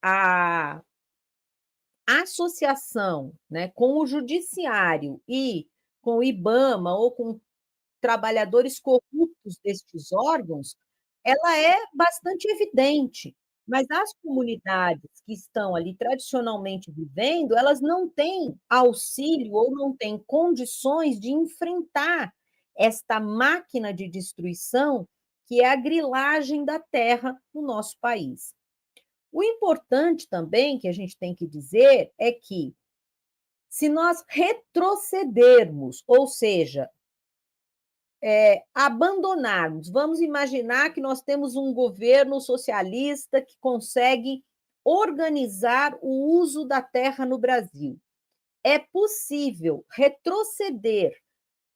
a associação, né, com o judiciário e com o IBAMA ou com trabalhadores corruptos destes órgãos, ela é bastante evidente, mas as comunidades que estão ali tradicionalmente vivendo, elas não têm auxílio ou não têm condições de enfrentar esta máquina de destruição que é a grilagem da terra no nosso país. O importante também que a gente tem que dizer é que se nós retrocedermos, ou seja, abandonarmos. Vamos imaginar que nós temos um governo socialista que consegue organizar o uso da terra no Brasil. É possível retroceder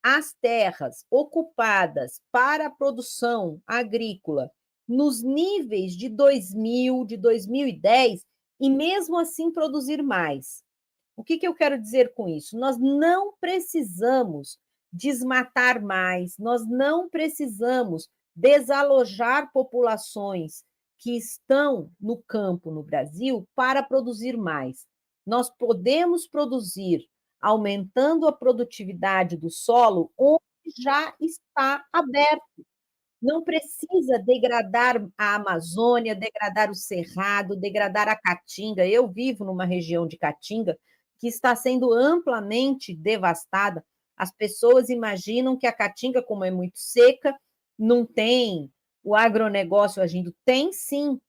as terras ocupadas para a produção agrícola nos níveis de 2000, de 2010, e mesmo assim produzir mais. O que eu quero dizer com isso? Nós não precisamos desmatar mais, nós não precisamos desalojar populações que estão no campo no Brasil para produzir mais. Nós podemos produzir aumentando a produtividade do solo onde já está aberto. Não precisa degradar a Amazônia, degradar o Cerrado, degradar a Caatinga. Eu vivo numa região de Caatinga que está sendo amplamente devastada. As pessoas imaginam que a Caatinga, como é muito seca, não tem o agronegócio agindo. Tem sim,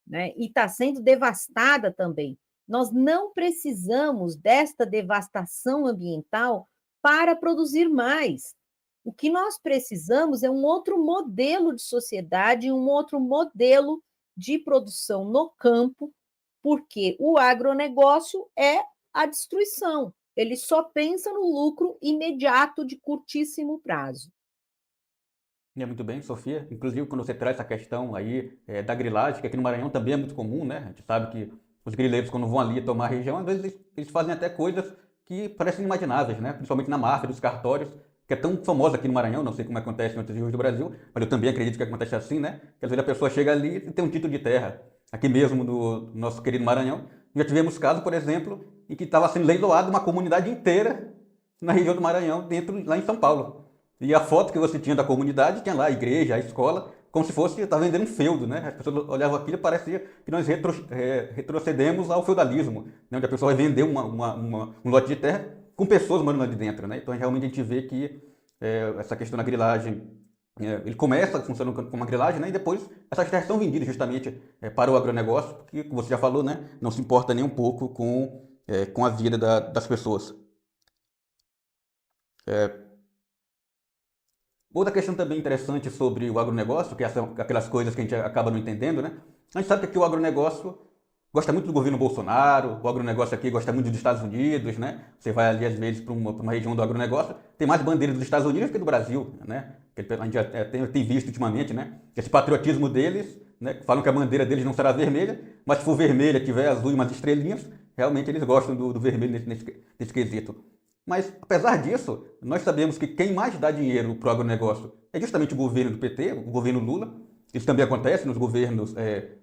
né? E está sendo devastada também. Nós não precisamos desta devastação ambiental para produzir mais. O que nós precisamos é um outro modelo de sociedade, um outro modelo de produção no campo, porque o agronegócio é a destruição. Ele só pensa no lucro imediato de curtíssimo prazo. Muito bem, Sofia. Inclusive, quando você traz essa questão aí da grilagem, que aqui no Maranhão também é muito comum, né? A gente sabe que os grileiros, quando vão ali tomar a região, às vezes eles fazem até coisas que parecem inimagináveis, né? Principalmente na máfia dos cartórios, que é tão famosa aqui no Maranhão, não sei como acontece em outras regiões do Brasil, mas eu também acredito que acontece assim, né? Que às vezes a pessoa chega ali e tem um título de terra. Aqui mesmo no nosso querido Maranhão, já tivemos casos, por exemplo, em que estava sendo leiloada uma comunidade inteira na região do Maranhão, lá em São Paulo. E a foto que você tinha da comunidade tinha lá a igreja, a escola, como se fosse estar vendendo um feudo, né? As pessoas olhavam aquilo e parecia que nós retrocedemos ao feudalismo, né? Onde a pessoa vai vender um lote de terra com pessoas morando ali dentro, né? Então realmente a gente vê que essa questão da grilagem, ele começa funcionando como uma grilagem, né? E depois essas terras são vendidas justamente para o agronegócio, porque, como você já falou, né? Não se importa nem um pouco com a vida das pessoas. Outra questão também interessante sobre o agronegócio, que são aquelas coisas que a gente acaba não entendendo, né? A gente sabe que aqui o agronegócio gosta muito do governo Bolsonaro, o agronegócio aqui gosta muito dos Estados Unidos, né? Você vai ali, às vezes, para uma região do agronegócio, tem mais bandeiras dos Estados Unidos que do Brasil, né? A gente já tem visto ultimamente, né? Esse patriotismo deles, né? Falam que a bandeira deles não será vermelha, mas se for vermelha, tiver azul e umas estrelinhas, realmente eles gostam do vermelho nesse quesito. Mas, apesar disso, nós sabemos que quem mais dá dinheiro para o agronegócio é justamente o governo do PT, o governo Lula. Isso também acontece nos governos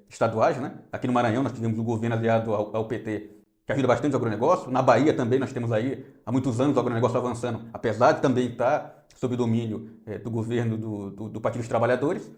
estaduais, né? Aqui no Maranhão nós tivemos um governo aliado ao PT que ajuda bastante o agronegócio. Na Bahia também nós temos aí há muitos anos o agronegócio avançando, apesar de também estar sob o domínio do governo do Partido dos Trabalhadores.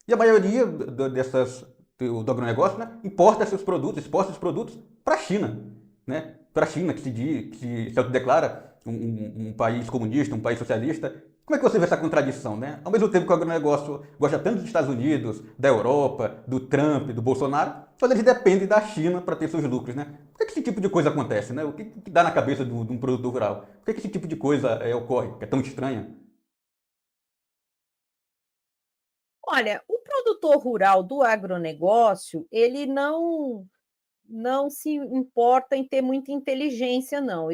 E a maioria do agronegócio, né, importa seus produtos, exporta seus produtos para a China, né? Para a China, que se autodeclara um país comunista, um país socialista. Como é que você vê essa contradição, né? Ao mesmo tempo que o agronegócio gosta tanto dos Estados Unidos, da Europa, do Trump, do Bolsonaro, mas eles dependem da China para ter seus lucros, né? Por que esse tipo de coisa acontece, né? O que dá na cabeça de um produtor rural? Por que esse tipo de coisa ocorre, que é tão estranha? Olha, o produtor rural do agronegócio, ele não se importa em ter muita inteligência não,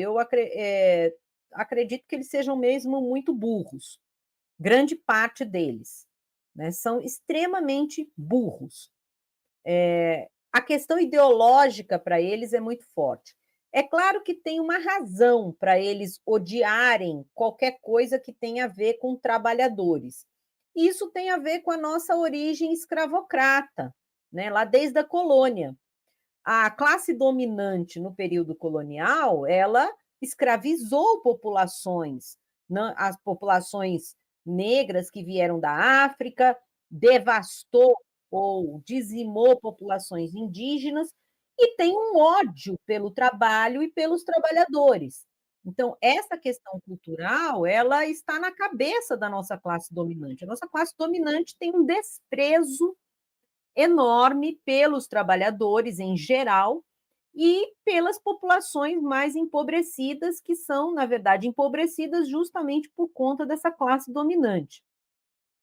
acredito que eles sejam mesmo muito burros, grande parte deles, né, são extremamente burros. A questão ideológica para eles é muito forte. É claro que tem uma razão para eles odiarem qualquer coisa que tenha a ver com trabalhadores. Isso tem a ver com a nossa origem escravocrata, né, lá desde a colônia. A classe dominante no período colonial, ela escravizou populações, as populações negras que vieram da África, devastou ou dizimou populações indígenas e tem um ódio pelo trabalho e pelos trabalhadores. Então, essa questão cultural, ela está na cabeça da nossa classe dominante. A nossa classe dominante tem um desprezo enorme pelos trabalhadores em geral e pelas populações mais empobrecidas, que são, na verdade, empobrecidas justamente por conta dessa classe dominante.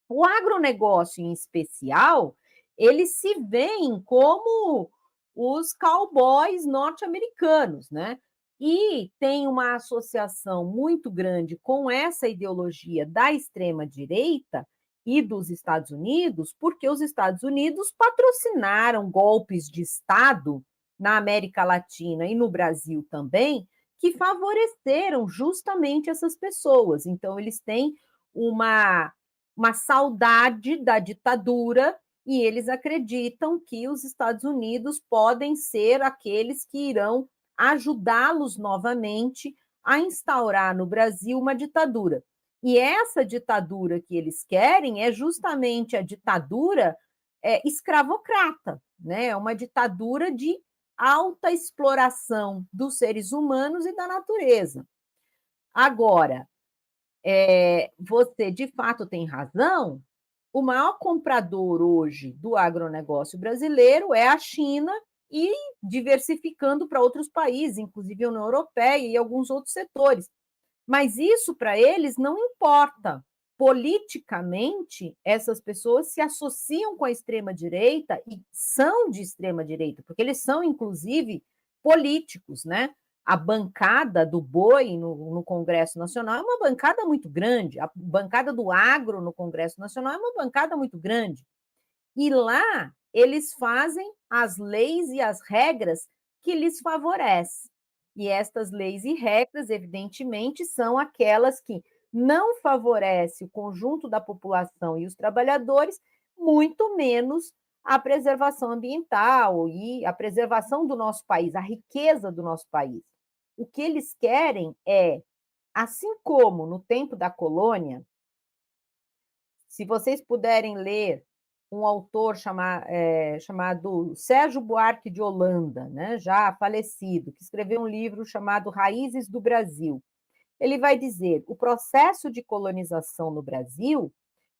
O agronegócio, em especial, eles se veem como os cowboys norte-americanos, né? E tem uma associação muito grande com essa ideologia da extrema-direita e dos Estados Unidos, porque os Estados Unidos patrocinaram golpes de Estado na América Latina e no Brasil também, que favoreceram justamente essas pessoas. Então, eles têm uma saudade da ditadura e eles acreditam que os Estados Unidos podem ser aqueles que irão ajudá-los novamente a instaurar no Brasil uma ditadura. E essa ditadura que eles querem é justamente a ditadura escravocrata, né? É uma ditadura de alta exploração dos seres humanos e da natureza. Agora, você de fato tem razão, o maior comprador hoje do agronegócio brasileiro é a China e diversificando para outros países, inclusive a União Europeia e alguns outros setores. Mas isso para eles não importa, politicamente, essas pessoas se associam com a extrema-direita e são de extrema-direita, porque eles são, inclusive, políticos, né? A bancada do boi no Congresso Nacional é uma bancada muito grande, a bancada do agro no Congresso Nacional é uma bancada muito grande. E lá eles fazem as leis e as regras que lhes favorecem. E estas leis e regras, evidentemente, são aquelas que não favorecem o conjunto da população e os trabalhadores, muito menos a preservação ambiental e a preservação do nosso país, a riqueza do nosso país. O que eles querem é, assim como no tempo da colônia, se vocês puderem ler um autor chamado Sérgio Buarque de Holanda, né, já falecido, que escreveu um livro chamado Raízes do Brasil. Ele vai dizer: o processo de colonização no Brasil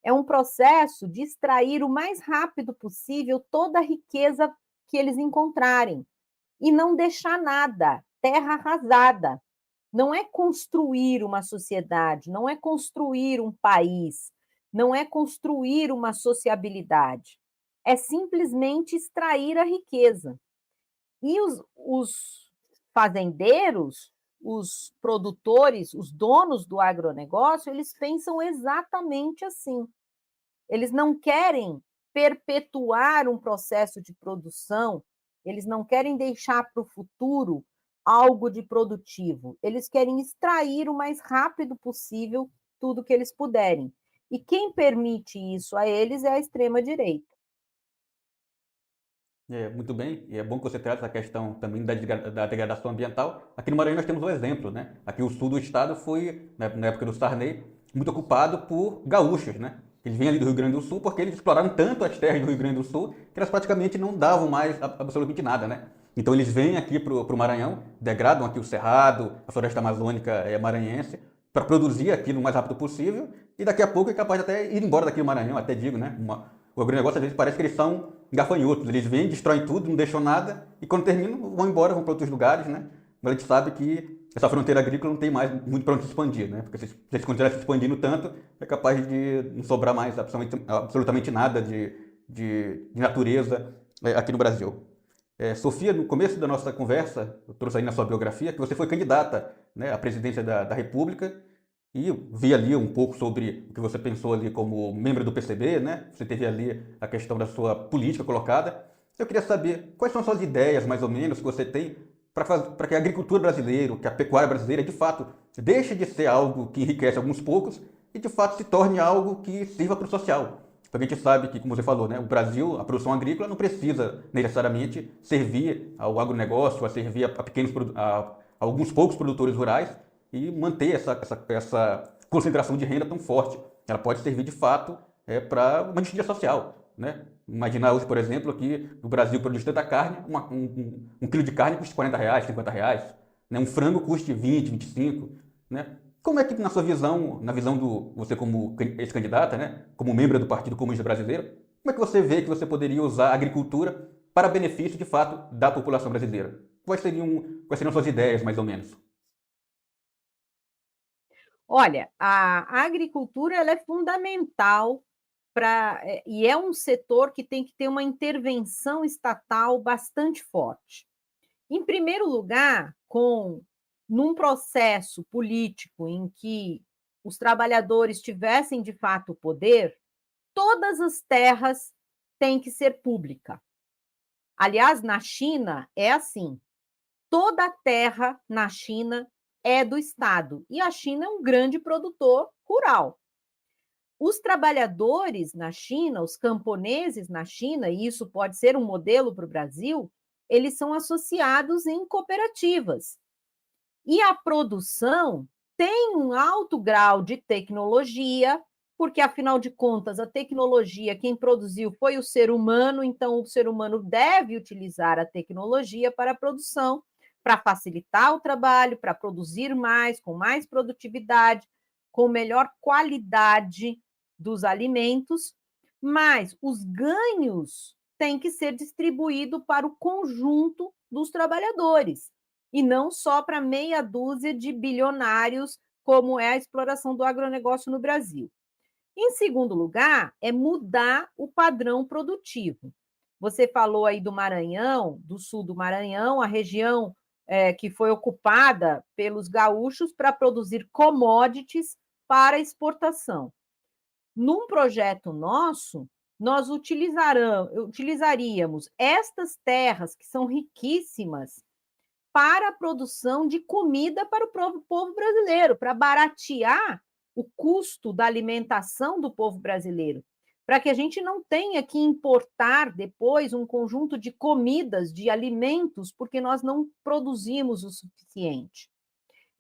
é um processo de extrair o mais rápido possível toda a riqueza que eles encontrarem e não deixar nada, terra arrasada. Não é construir uma sociedade, não é construir um país, não é construir uma sociabilidade. É simplesmente extrair a riqueza. E os fazendeiros, os produtores, os donos do agronegócio, eles pensam exatamente assim. Eles não querem perpetuar um processo de produção, eles não querem deixar para o futuro algo de produtivo. Eles querem extrair o mais rápido possível tudo que eles puderem. E quem permite isso a eles é a extrema-direita. Muito bem, e é bom que você traz essa questão também da degradação ambiental. Aqui no Maranhão nós temos um exemplo, né? Aqui o sul do estado foi, na época do Sarney, muito ocupado por gaúchos, né? Eles vinham ali do Rio Grande do Sul porque eles exploraram tanto as terras do Rio Grande do Sul que elas praticamente não davam mais absolutamente nada, né? Então eles vêm aqui pro Maranhão, degradam aqui o Cerrado, a floresta amazônica maranhense, para produzir aquilo o mais rápido possível e daqui a pouco é capaz de até ir embora daqui do Maranhão, até digo, né? O agronegócio às vezes parece que eles são gafanhotos, eles vêm, destroem tudo, não deixam nada e quando terminam vão embora, vão para outros lugares, né? Mas a gente sabe que essa fronteira agrícola não tem mais muito para onde se expandir, né? Porque se eles continuarem se expandindo tanto, é capaz de não sobrar mais absolutamente nada de natureza aqui no Brasil. Sofia, no começo da nossa conversa, eu trouxe aí na sua biografia que você foi candidata, né, à presidência da República e eu vi ali um pouco sobre o que você pensou ali como membro do PCB, né? Você teve ali a questão da sua política colocada. Eu queria saber quais são as suas ideias, mais ou menos, que você tem para que a agricultura brasileira, que a pecuária brasileira, de fato, deixe de ser algo que enriquece alguns poucos e, de fato, se torne algo que sirva para o social. Porque a gente sabe que, como você falou, né, o Brasil, a produção agrícola não precisa necessariamente servir ao agronegócio, a servir a a alguns poucos produtores rurais e manter essa concentração de renda tão forte. Ela pode servir de fato para uma justiça social, né? Imaginar hoje, por exemplo, que no Brasil produz tanta carne, um quilo de carne custa R$ 40, R$ 50, né? Um frango custe 20, 25, né? Como é que, na sua visão, na visão do você como ex-candidata, né, como membro do Partido Comunista Brasileiro, como é que você vê que você poderia usar a agricultura para benefício, de fato, da população brasileira? Quais seriam suas ideias, mais ou menos? Olha, a agricultura ela é fundamental e é um setor que tem que ter uma intervenção estatal bastante forte. Em primeiro lugar, num processo político em que os trabalhadores tivessem de fato poder, todas as terras têm que ser pública. Aliás, na China é assim: toda a terra na China é do Estado e a China é um grande produtor rural. Os trabalhadores na China, os camponeses na China, e isso pode ser um modelo para o Brasil, eles são associados em cooperativas. E a produção tem um alto grau de tecnologia, porque, afinal de contas, a tecnologia, quem produziu foi o ser humano, então o ser humano deve utilizar a tecnologia para a produção, para facilitar o trabalho, para produzir mais, com mais produtividade, com melhor qualidade dos alimentos, mas os ganhos têm que ser distribuídos para o conjunto dos trabalhadores e não só para meia dúzia de bilionários, como é a exploração do agronegócio no Brasil. Em segundo lugar, é mudar o padrão produtivo. Você falou aí do Maranhão, do sul do Maranhão, a região que foi ocupada pelos gaúchos para produzir commodities para exportação. Num projeto nosso, nós utilizaríamos estas terras, que são riquíssimas, para a produção de comida para o povo brasileiro, para baratear o custo da alimentação do povo brasileiro, para que a gente não tenha que importar depois um conjunto de comidas, de alimentos, porque nós não produzimos o suficiente.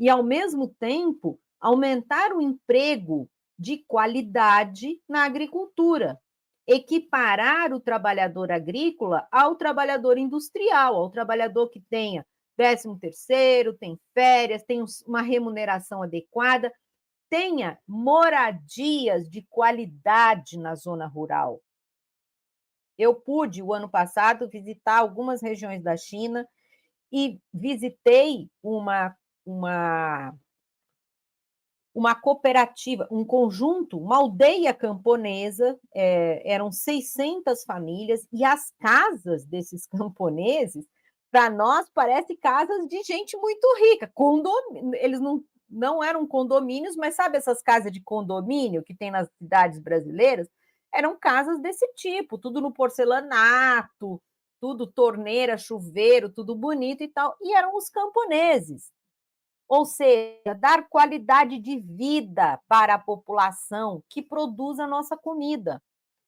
E, ao mesmo tempo, aumentar o emprego de qualidade na agricultura, equiparar o trabalhador agrícola ao trabalhador industrial, ao trabalhador que tenha 13º, tem férias, tem uma remuneração adequada, tenha moradias de qualidade na zona rural. Eu pude, o ano passado, visitar algumas regiões da China e visitei uma cooperativa, um conjunto, uma aldeia camponesa, eram 600 famílias, e as casas desses camponeses, para nós, parece casas de gente muito rica. Eles não eram condomínios, mas sabe essas casas de condomínio que tem nas cidades brasileiras? Eram casas desse tipo, tudo no porcelanato, tudo torneira, chuveiro, tudo bonito e tal, e eram os camponeses. Ou seja, dar qualidade de vida para a população que produz a nossa comida.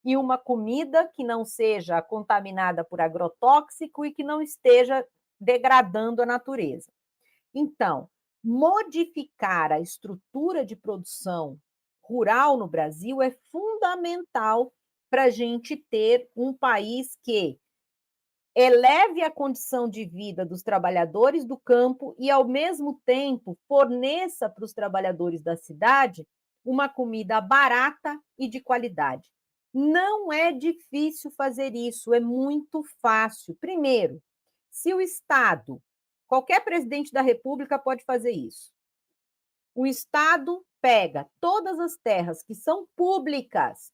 E uma comida que não seja contaminada por agrotóxico e que não esteja degradando a natureza. Então, modificar a estrutura de produção rural no Brasil é fundamental para a gente ter um país que eleve a condição de vida dos trabalhadores do campo e, ao mesmo tempo, forneça para os trabalhadores da cidade uma comida barata e de qualidade. Não é difícil fazer isso, é muito fácil. Primeiro, se o Estado, qualquer presidente da República pode fazer isso. O Estado pega todas as terras que são públicas,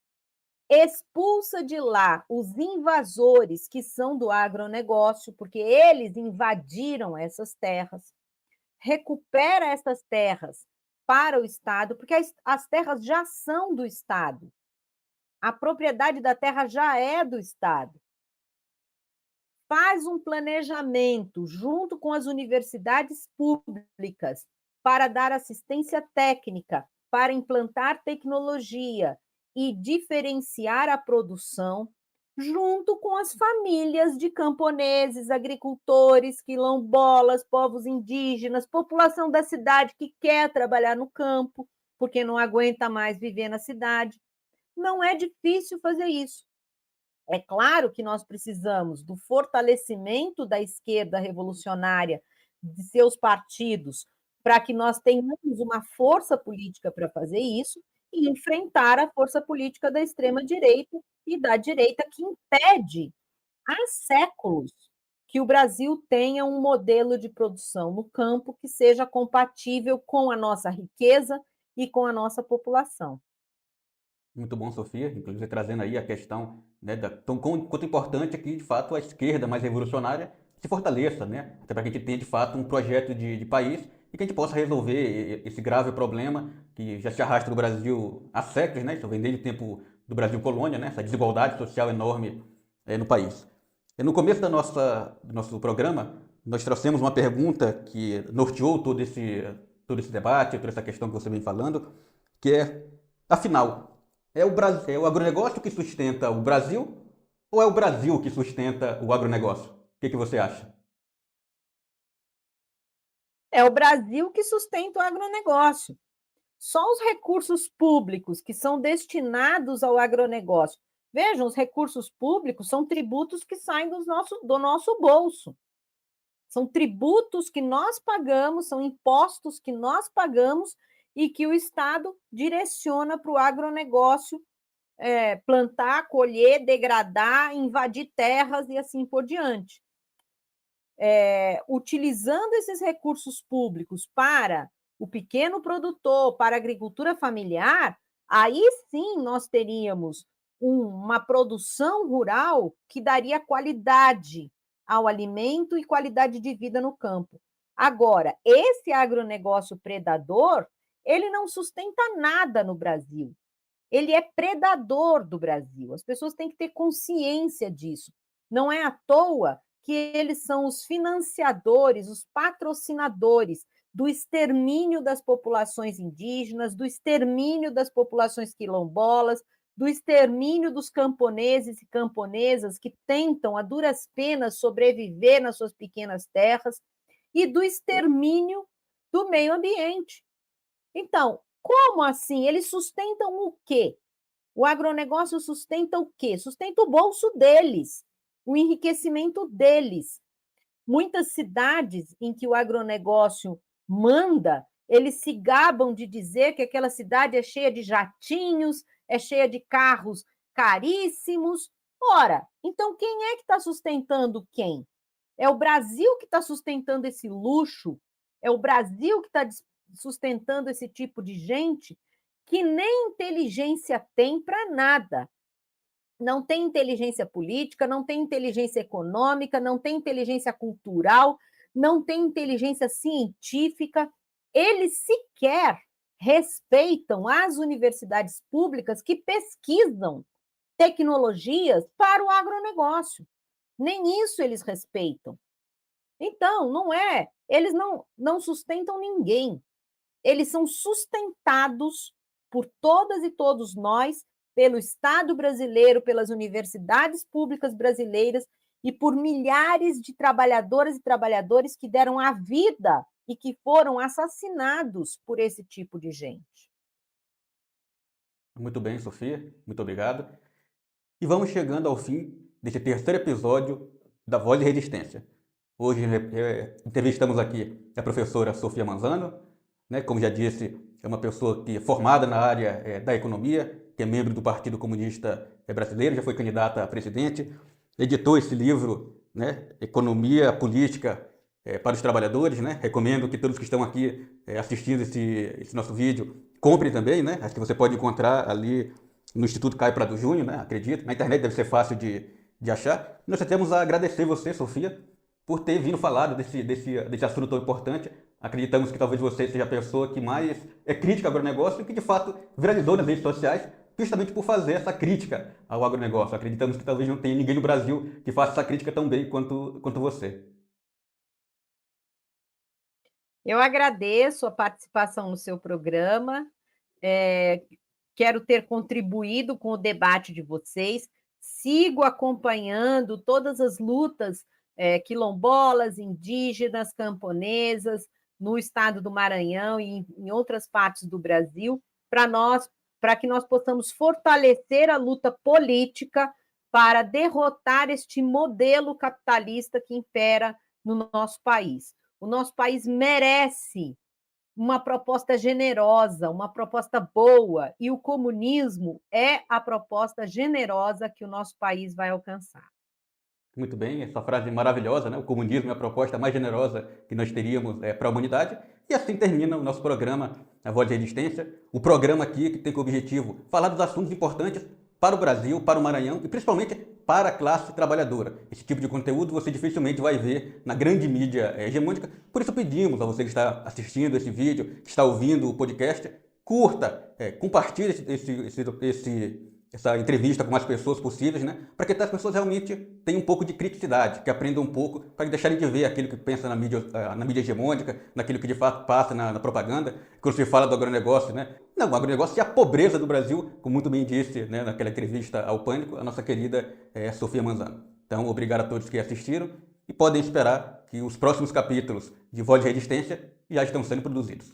expulsa de lá os invasores que são do agronegócio, porque eles invadiram essas terras, recupera essas terras para o Estado, porque as terras já são do Estado. A propriedade da terra já é do Estado. Faz um planejamento junto com as universidades públicas para dar assistência técnica, para implantar tecnologia e diferenciar a produção, junto com as famílias de camponeses, agricultores, quilombolas, povos indígenas, população da cidade que quer trabalhar no campo, porque não aguenta mais viver na cidade. Não é difícil fazer isso. É claro que nós precisamos do fortalecimento da esquerda revolucionária, de seus partidos, para que nós tenhamos uma força política para fazer isso e enfrentar a força política da extrema-direita e da direita, que impede há séculos que o Brasil tenha um modelo de produção no campo que seja compatível com a nossa riqueza e com a nossa população. Muito bom, Sofia, inclusive trazendo aí a questão, né, quanto importante é que, de fato, a esquerda mais revolucionária se fortaleça, né? Até para que a gente tenha, de fato, um projeto de país e que a gente possa resolver esse grave problema que já se arrasta no Brasil há séculos, né? Isso vem desde o tempo do Brasil colônia, né? Essa desigualdade social enorme no país. E no começo do nosso programa, nós trouxemos uma pergunta que norteou todo esse debate, toda essa questão que você vem falando, que é, afinal, é o agronegócio que sustenta o Brasil ou é o Brasil que sustenta o agronegócio? O que você acha? É o Brasil que sustenta o agronegócio. Só os recursos públicos que são destinados ao agronegócio. Vejam, os recursos públicos são tributos que saem do nosso bolso. São tributos que nós pagamos, são impostos que nós pagamos e que o Estado direciona para o agronegócio plantar, colher, degradar, invadir terras e assim por diante. Utilizando esses recursos públicos para o pequeno produtor, para a agricultura familiar, Aí sim nós teríamos uma produção rural que daria qualidade ao alimento e qualidade de vida no campo. Agora, esse agronegócio predador, ele não sustenta nada no Brasil. Ele é predador do Brasil. As pessoas têm que ter consciência disso. Não é à toa que eles são os financiadores, os patrocinadores do extermínio das populações indígenas, do extermínio das populações quilombolas, do extermínio dos camponeses e camponesas que tentam, a duras penas, sobreviver nas suas pequenas terras, e do extermínio do meio ambiente. Então, como assim? Eles sustentam o quê? O agronegócio sustenta o quê? Sustenta o bolso deles, o enriquecimento deles. Muitas cidades em que o agronegócio manda, eles se gabam de dizer que aquela cidade é cheia de jatinhos, é cheia de carros caríssimos. Ora, então quem é que está sustentando quem? É o Brasil que está sustentando esse luxo? É o Brasil que está sustentando esse tipo de gente que nem inteligência tem para nada. Não tem inteligência política, não tem inteligência econômica, não tem inteligência cultural, não tem inteligência científica. Eles sequer respeitam as universidades públicas que pesquisam tecnologias para o agronegócio. Nem isso eles respeitam. Então, não é, eles não sustentam ninguém. Eles são sustentados por todas e todos nós, pelo Estado brasileiro, pelas universidades públicas brasileiras e por milhares de trabalhadoras e trabalhadores que deram a vida e que foram assassinados por esse tipo de gente. Muito bem, Sofia, muito obrigado. E vamos chegando ao fim desse terceiro episódio da Voz de Resistência. Hoje entrevistamos aqui a professora Sofia Manzano, né? Como já disse, é uma pessoa que é formada na área da economia, que é membro do Partido Comunista Brasileiro, já foi candidata a presidente, editou esse livro, né? Economia Política para os Trabalhadores, né? Recomendo que todos que estão aqui assistindo esse nosso vídeo comprem também, né? Acho que você pode encontrar ali no Instituto Caio Prado Júnior, né? Acredito. Na internet deve ser fácil de achar. Nós só temos a agradecer você, Sofia, por ter vindo falar desse assunto tão importante. Acreditamos que talvez você seja a pessoa que mais é crítica ao agronegócio e que, de fato, viralizou nas redes sociais justamente por fazer essa crítica ao agronegócio. Acreditamos que talvez não tenha ninguém no Brasil que faça essa crítica tão bem quanto você. Eu agradeço a participação no seu programa, quero ter contribuído com o debate de vocês, sigo acompanhando todas as lutas quilombolas, indígenas, camponesas, no estado do Maranhão e em outras partes do Brasil, para que nós possamos fortalecer a luta política para derrotar este modelo capitalista que impera no nosso país. O nosso país merece uma proposta generosa, uma proposta boa, e o comunismo é a proposta generosa que o nosso país vai alcançar. Muito bem, essa frase maravilhosa, né? O comunismo é a proposta mais generosa que nós teríamos para a humanidade. E assim termina o nosso programa, A Voz de Resistência. O programa aqui que tem como objetivo falar dos assuntos importantes para o Brasil, para o Maranhão e principalmente para a classe trabalhadora. Esse tipo de conteúdo você dificilmente vai ver na grande mídia hegemônica. Por isso pedimos a você que está assistindo esse vídeo, que está ouvindo o podcast, curta, compartilhe essa entrevista com mais pessoas possíveis, né? Para que as pessoas realmente tenham um pouco de criticidade, que aprendam um pouco, para deixarem de ver aquilo que pensa na mídia hegemônica, naquilo que de fato passa na propaganda. Quando se fala do agronegócio, né? Não, o agronegócio é a pobreza do Brasil, como muito bem disse, né, naquela entrevista ao Pânico, a nossa querida Sofia Manzano. Então, obrigado a todos que assistiram e podem esperar que os próximos capítulos de Voz de Resistência já estão sendo produzidos.